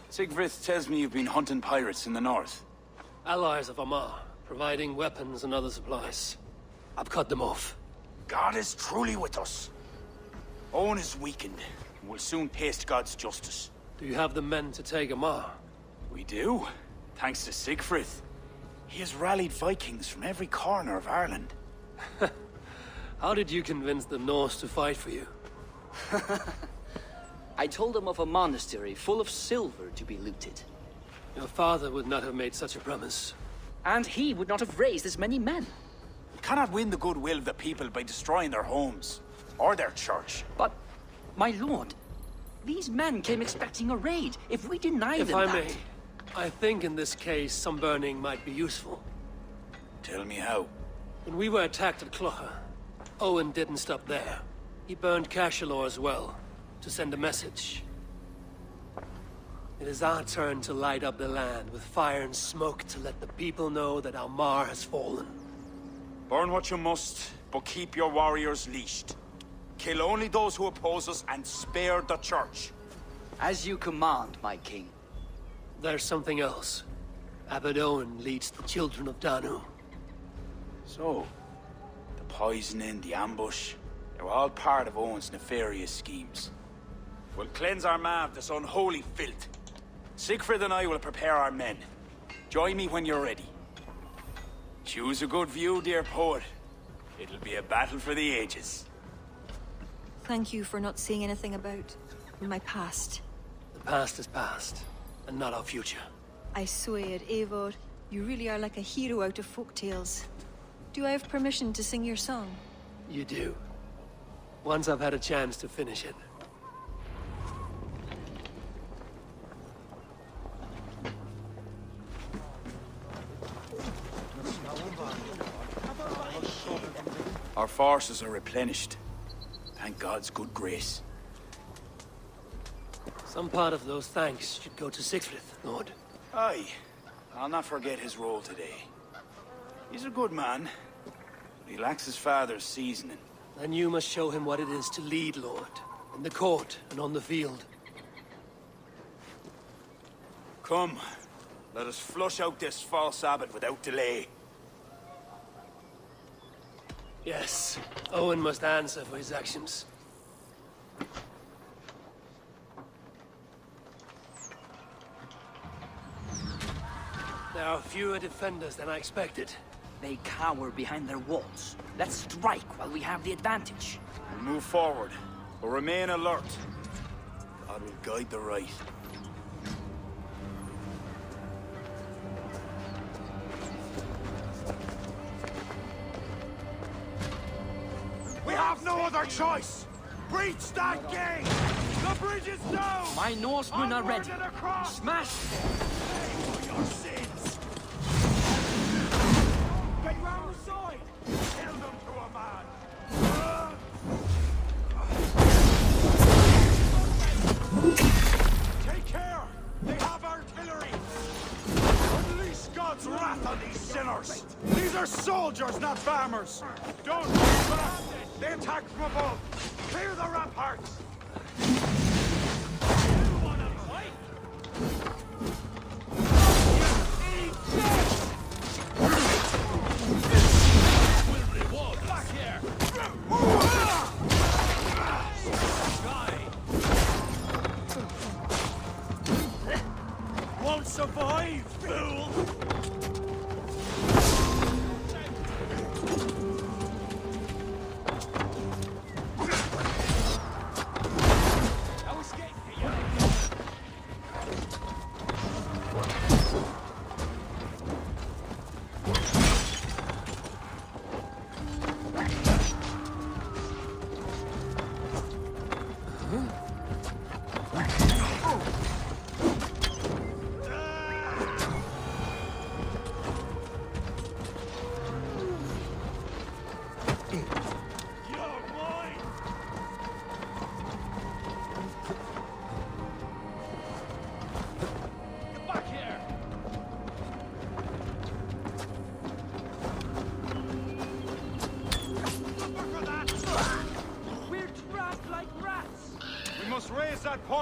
Speaker 2: Sigfrith tells me you've been hunting pirates in the north.
Speaker 3: Allies of Amar, providing weapons and other supplies. I've cut them off.
Speaker 2: God is truly with us. Owen is weakened, and will soon taste God's justice.
Speaker 3: Do you have the men to take Amar?
Speaker 2: We do, thanks to Sigfrith. He has rallied Vikings from every corner of Ireland.
Speaker 3: How did you convince the Norse to fight for you?
Speaker 13: I told them of a monastery full of silver to be looted.
Speaker 3: Your father would not have made such a promise.
Speaker 13: And he would not have raised as many men.
Speaker 2: We cannot win the goodwill of the people by destroying their homes, or their church.
Speaker 13: But, my lord, these men came expecting a raid. If we deny them that...
Speaker 3: If I may, I think in this case some burning might be useful.
Speaker 2: Tell me how.
Speaker 3: When we were attacked at Clougha, Owen didn't stop there. He burned Cashelor as well, to send a message. It is our turn to light up the land with fire and smoke to let the people know that Almar has fallen.
Speaker 2: Burn what you must, but keep your warriors leashed. Kill only those who oppose us and spare the church.
Speaker 13: As you command, my king.
Speaker 3: There's something else. Abbot Owen leads the children of Danu.
Speaker 2: So, the poisoning, the ambush, they were all part of Owen's nefarious schemes. We'll cleanse our ma of this unholy filth. Sigfrid and I will prepare our men. Join me when you're ready. Choose a good view, dear poet. It'll be a battle for the ages.
Speaker 4: Thank you for not saying anything about my past.
Speaker 3: The past is past, and not our future.
Speaker 4: I swear, Eivor, you really are like a hero out of folk tales. Do I have permission to sing your song?
Speaker 3: You do. Once I've had a chance to finish it.
Speaker 2: Our forces are replenished. Thank God's good grace.
Speaker 3: Some part of those thanks should go to Sigfrith, Lord.
Speaker 2: Aye. I'll not forget his role today. He's a good man, but he lacks his father's seasoning.
Speaker 3: Then you must show him what it is to lead, Lord. In the court and on the field.
Speaker 2: Come, let us flush out this false abbot without delay.
Speaker 3: Yes, Owen must answer for his actions. There are fewer defenders than I expected.
Speaker 13: They cower behind their walls. Let's strike while we have the advantage.
Speaker 2: We'll move forward, but remain alert. God will guide the right.
Speaker 8: We have no other choice! Breach that gate! The bridge is down!
Speaker 13: My Norsemen are ready. Smash!
Speaker 8: Pay for your sins! Get round the side! Kill them to a man! Take care! They have artillery! Unleash God's wrath on these sinners! These are soldiers, not farmers! Don't fight back! They attack from above! Clear the ramparts! You wanna fight? Eat death! Will reward back here! Won't survive, fool!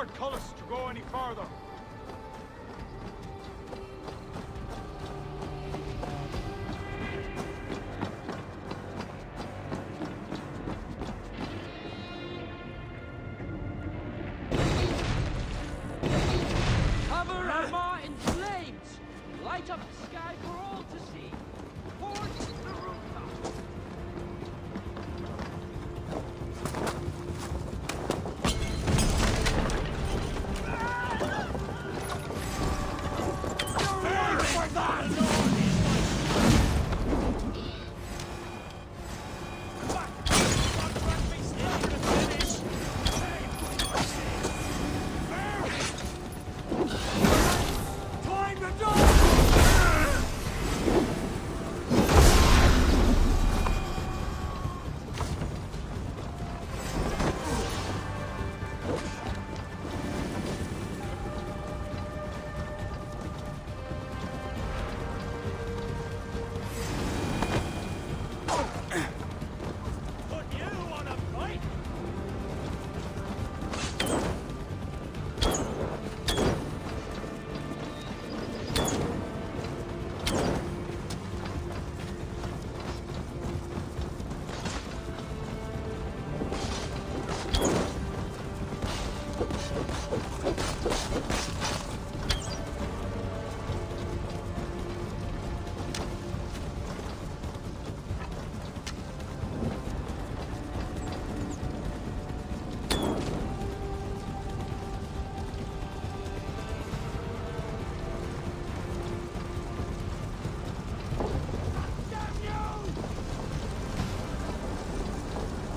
Speaker 8: Lord Cullis to go any further.
Speaker 10: Cover Armagh in flames! Light up the sky for all to see! Forge the rooftop!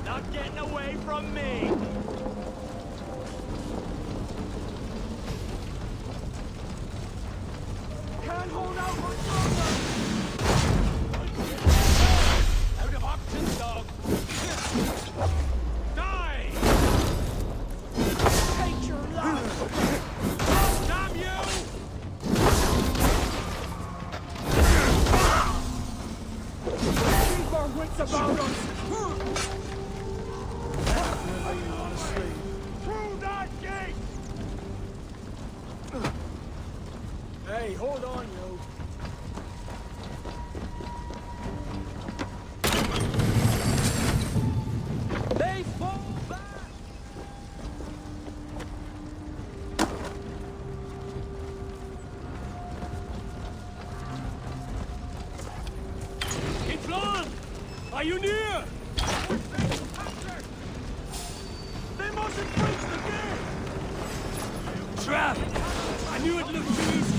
Speaker 8: Not getting away from me! Can't hold out much longer! Out of options, dog! Die! Take your life! Damn you! Keep our wits about us! Through that gate! Hey, hold on, yo. They fall back! Inflan! Are you near? They mustn't breach the gate! Trap! I knew it looked too easy!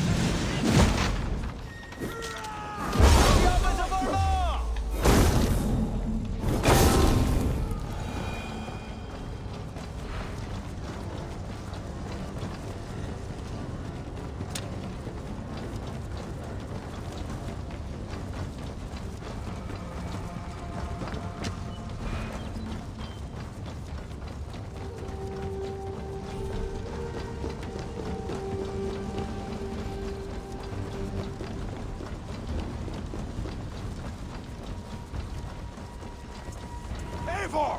Speaker 8: Eivor!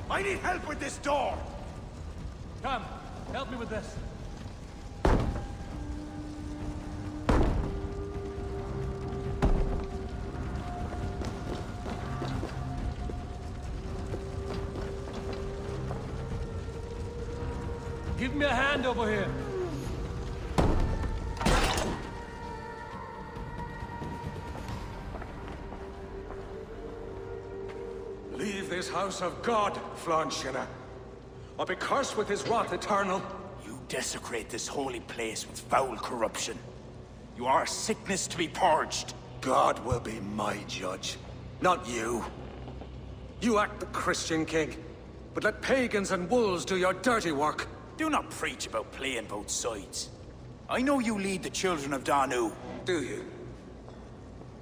Speaker 8: I need help with this door! Come, help me with this. Give me a hand over here.
Speaker 15: Leave this house of God, Flanshina, or be cursed with his wrath eternal.
Speaker 2: You desecrate this holy place with foul corruption. You are a sickness to be purged.
Speaker 15: God will be my judge, not you. You act the Christian king, but let pagans and wolves do your dirty work.
Speaker 2: Do not preach about playing both sides. I know you lead the children of Danu.
Speaker 15: Do you?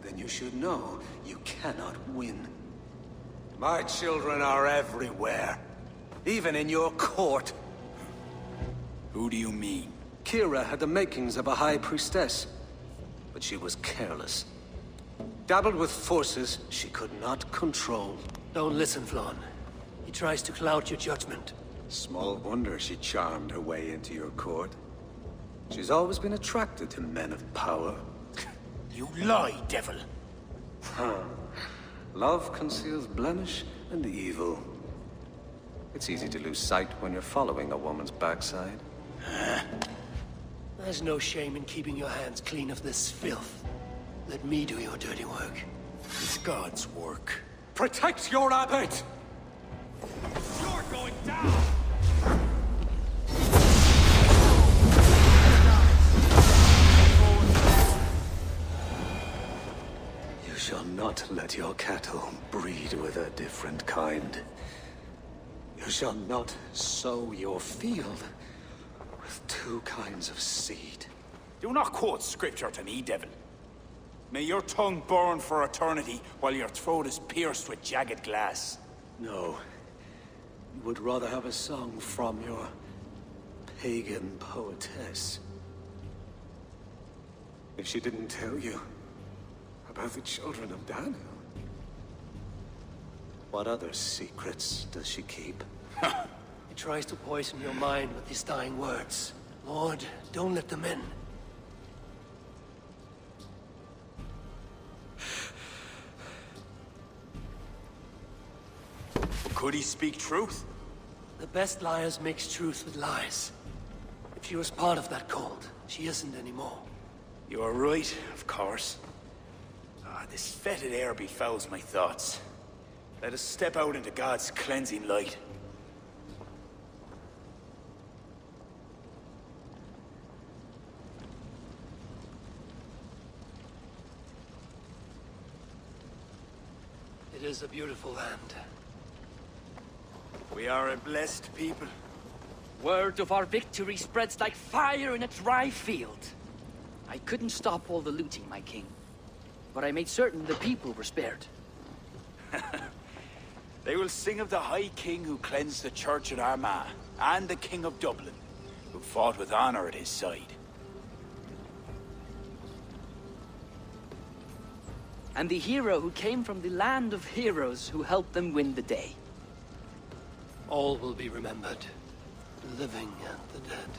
Speaker 15: Then you should know you cannot win. My children are everywhere. Even in your court.
Speaker 2: Who do you mean?
Speaker 15: Kira had the makings of a high priestess, but she was careless. Dabbled with forces she could not control.
Speaker 3: Don't listen, Flan. He tries to cloud your judgment.
Speaker 15: Small wonder she charmed her way into your court. She's always been attracted to men of power.
Speaker 2: You lie, devil.
Speaker 15: Love conceals blemish and evil. It's easy to lose sight when you're following a woman's backside.
Speaker 3: There's no shame in keeping your hands clean of this filth. Let me do your dirty work.
Speaker 2: It's God's work.
Speaker 15: Protect your abbot!
Speaker 2: You're going down!
Speaker 15: You shall not let your cattle breed with a different kind. You shall not sow your field with two kinds of seed.
Speaker 2: Do not quote scripture to me, devil. May your tongue burn for eternity while your throat is pierced with jagged glass.
Speaker 15: No. You would rather have a song from your pagan poetess. If she didn't tell you about the children of Daniel, what other secrets does she keep?
Speaker 3: He tries to poison your mind with his dying words. Lord, don't let them in.
Speaker 2: Could he speak truth?
Speaker 3: The best liars mix truth with lies. If she was part of that cult, she isn't anymore.
Speaker 2: You are right, of course. This fetid air befouls my thoughts. Let us step out into God's cleansing light.
Speaker 3: It is a beautiful land.
Speaker 2: We are a blessed people.
Speaker 13: Word of our victory spreads like fire in a dry field. I couldn't stop all the looting, my king. But I made certain the people were spared.
Speaker 2: They will sing of the High King who cleansed the church at Armagh, and the King of Dublin, who fought with honor at his side.
Speaker 13: And the hero who came from the land of heroes who helped them win the day.
Speaker 3: All will be remembered, the living and the dead.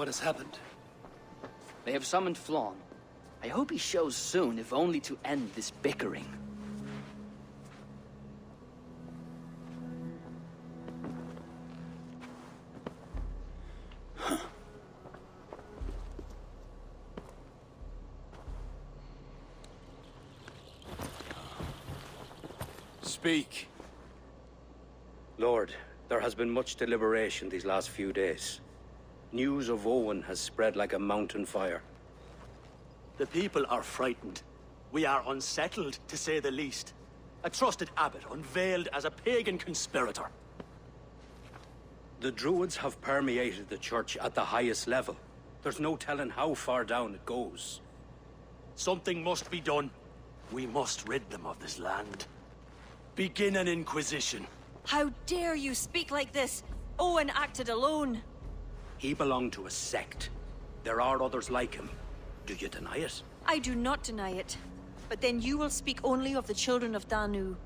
Speaker 3: What has happened?
Speaker 13: They have summoned Flawn. I hope he shows soon, if only to end this bickering.
Speaker 2: Speak.
Speaker 16: Lord, there has been much deliberation these last few days. News of Owen has spread like a mountain fire.
Speaker 17: The people are frightened. We are unsettled, to say the least. A trusted abbot unveiled as a pagan conspirator.
Speaker 16: The Druids have permeated the church at the highest level. There's no telling how far down it goes.
Speaker 17: Something must be done. We must rid them of this land. Begin an inquisition.
Speaker 4: How dare you speak like this? Owen acted alone.
Speaker 16: He belonged to a sect. There are others like him. Do you deny it?
Speaker 4: I do not deny it. But then you will speak only of the children of Danu.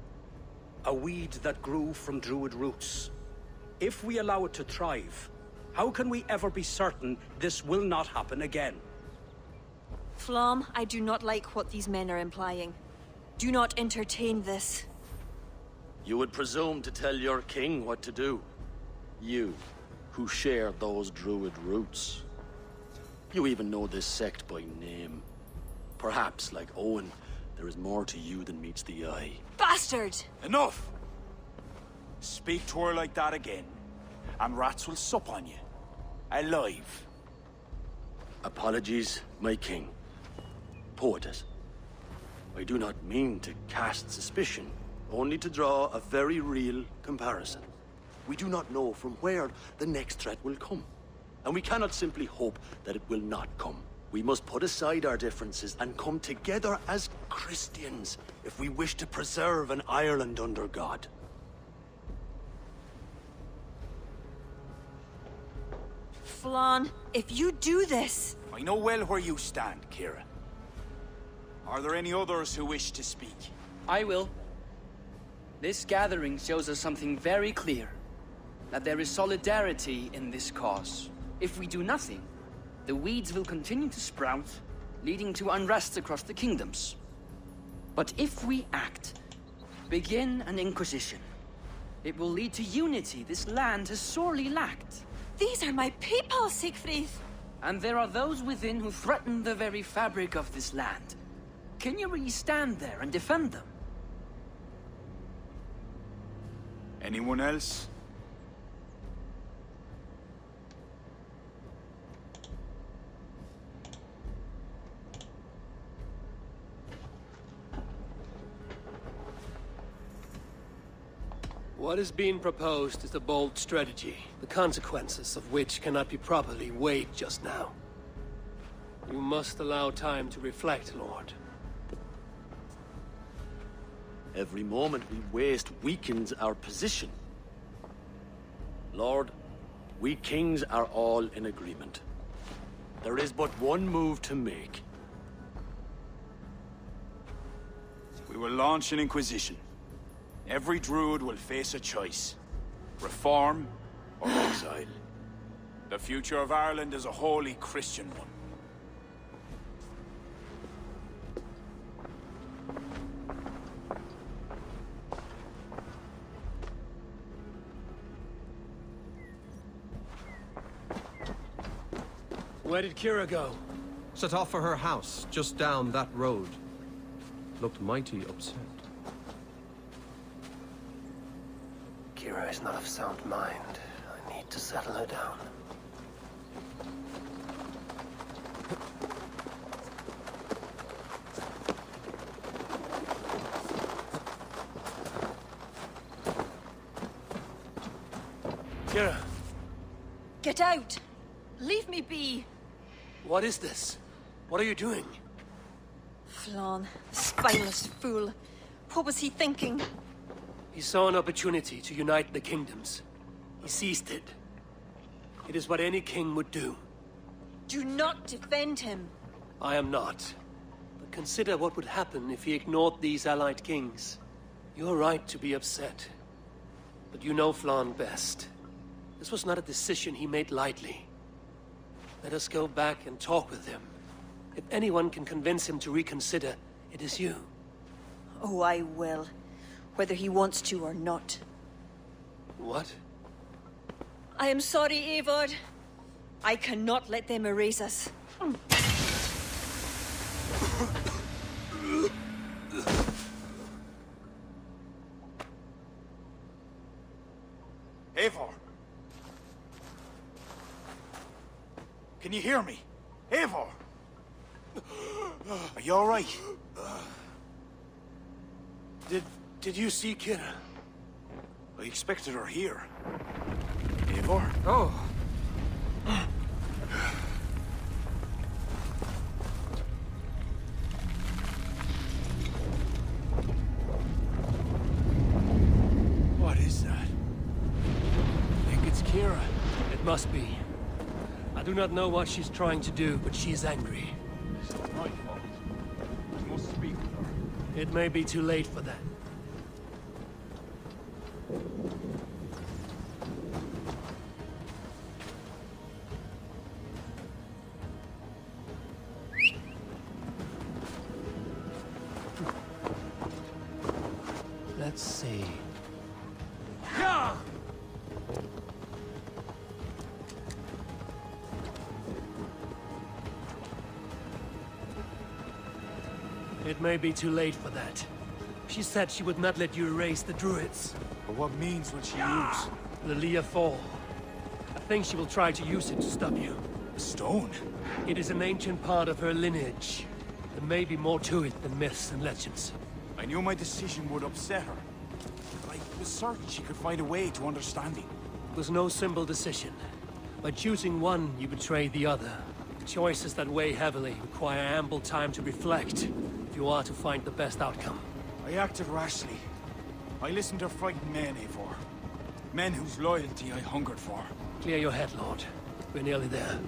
Speaker 16: A weed that grew from Druid roots. If we allow it to thrive, how can we ever be certain this will not happen again?
Speaker 4: Flom, I do not like what these men are implying. Do not entertain this.
Speaker 17: You would presume to tell your king what to do. You, who share those druid roots. You even know this sect by name. Perhaps, like Owen, there is more to you than meets the eye.
Speaker 4: Bastard!
Speaker 2: Enough! Speak to her like that again, and rats will sup on you. Alive.
Speaker 17: Apologies, my king. Poetess. I do not mean to cast suspicion, only to draw a very real comparison. We do not know from where the next threat will come, and we cannot simply hope that it will not come. We must put aside our differences and come together as Christians if we wish to preserve an Ireland under God.
Speaker 4: Flan, if you do this...
Speaker 2: I know well where you stand, Kira. Are there any others who wish to speak?
Speaker 13: I will. This gathering shows us something very clear. That there is solidarity in this cause. If we do nothing, the weeds will continue to sprout, leading to unrest across the kingdoms. But if we act, begin an inquisition, it will lead to unity this land has sorely lacked.
Speaker 4: These are my people, Siegfried!
Speaker 13: And there are those within who threaten the very fabric of this land. Can you really stand there and defend them?
Speaker 2: Anyone else?
Speaker 3: What is being proposed is a bold strategy, the consequences of which cannot be properly weighed just now. You must allow time to reflect, Lord.
Speaker 17: Every moment we waste weakens our position. Lord, we kings are all in agreement. There is but one move to make.
Speaker 2: We will launch an inquisition. Every druid will face a choice. Reform or exile. The future of Ireland is a wholly Christian one.
Speaker 3: Where did Kira go?
Speaker 6: Set off for her house, just down that road. Looked mighty upset.
Speaker 3: Kira is not of sound mind. I need to settle her down. Kira!
Speaker 4: Get out! Leave me be!
Speaker 3: What is this? What are you doing?
Speaker 4: Flan, spineless fool. What was he thinking?
Speaker 3: He saw an opportunity to unite the kingdoms. He seized it. It is what any king would do.
Speaker 4: Do not defend him.
Speaker 3: I am not. But consider what would happen if he ignored these allied kings. You're right to be upset. But you know Flan best. This was not a decision he made lightly. Let us go back and talk with him. If anyone can convince him to reconsider, it is you.
Speaker 4: Oh, I will. Whether he wants to or not.
Speaker 3: What?
Speaker 4: I am sorry, Eivor. I cannot let them erase us.
Speaker 2: Eivor! Can you hear me? Eivor! Are you alright? Did you see Kira? I expected her here. Eivor?
Speaker 3: Oh.
Speaker 2: What is that? I think it's Kira.
Speaker 3: It must be. I do not know what she's trying to do, but she is angry.
Speaker 2: It's not my fault. I must speak with her.
Speaker 3: It may be too late for that. Let's see. It may be too late for that. She said she would not let you erase the druids.
Speaker 2: But what means will she use?
Speaker 3: The Leah Fall. I think she will try to use it to stop you.
Speaker 2: A stone?
Speaker 3: It is an ancient part of her lineage. There may be more to it than myths and legends.
Speaker 2: I knew my decision would upset her. But I was certain she could find a way to understanding.
Speaker 3: It was no simple decision. By choosing one, you betray the other. Choices that weigh heavily require ample time to reflect if you are to find the best outcome.
Speaker 2: I acted rashly. I listened to frightened men, Eivor. Men whose loyalty I hungered for.
Speaker 3: Clear your head, Lord. We're nearly there.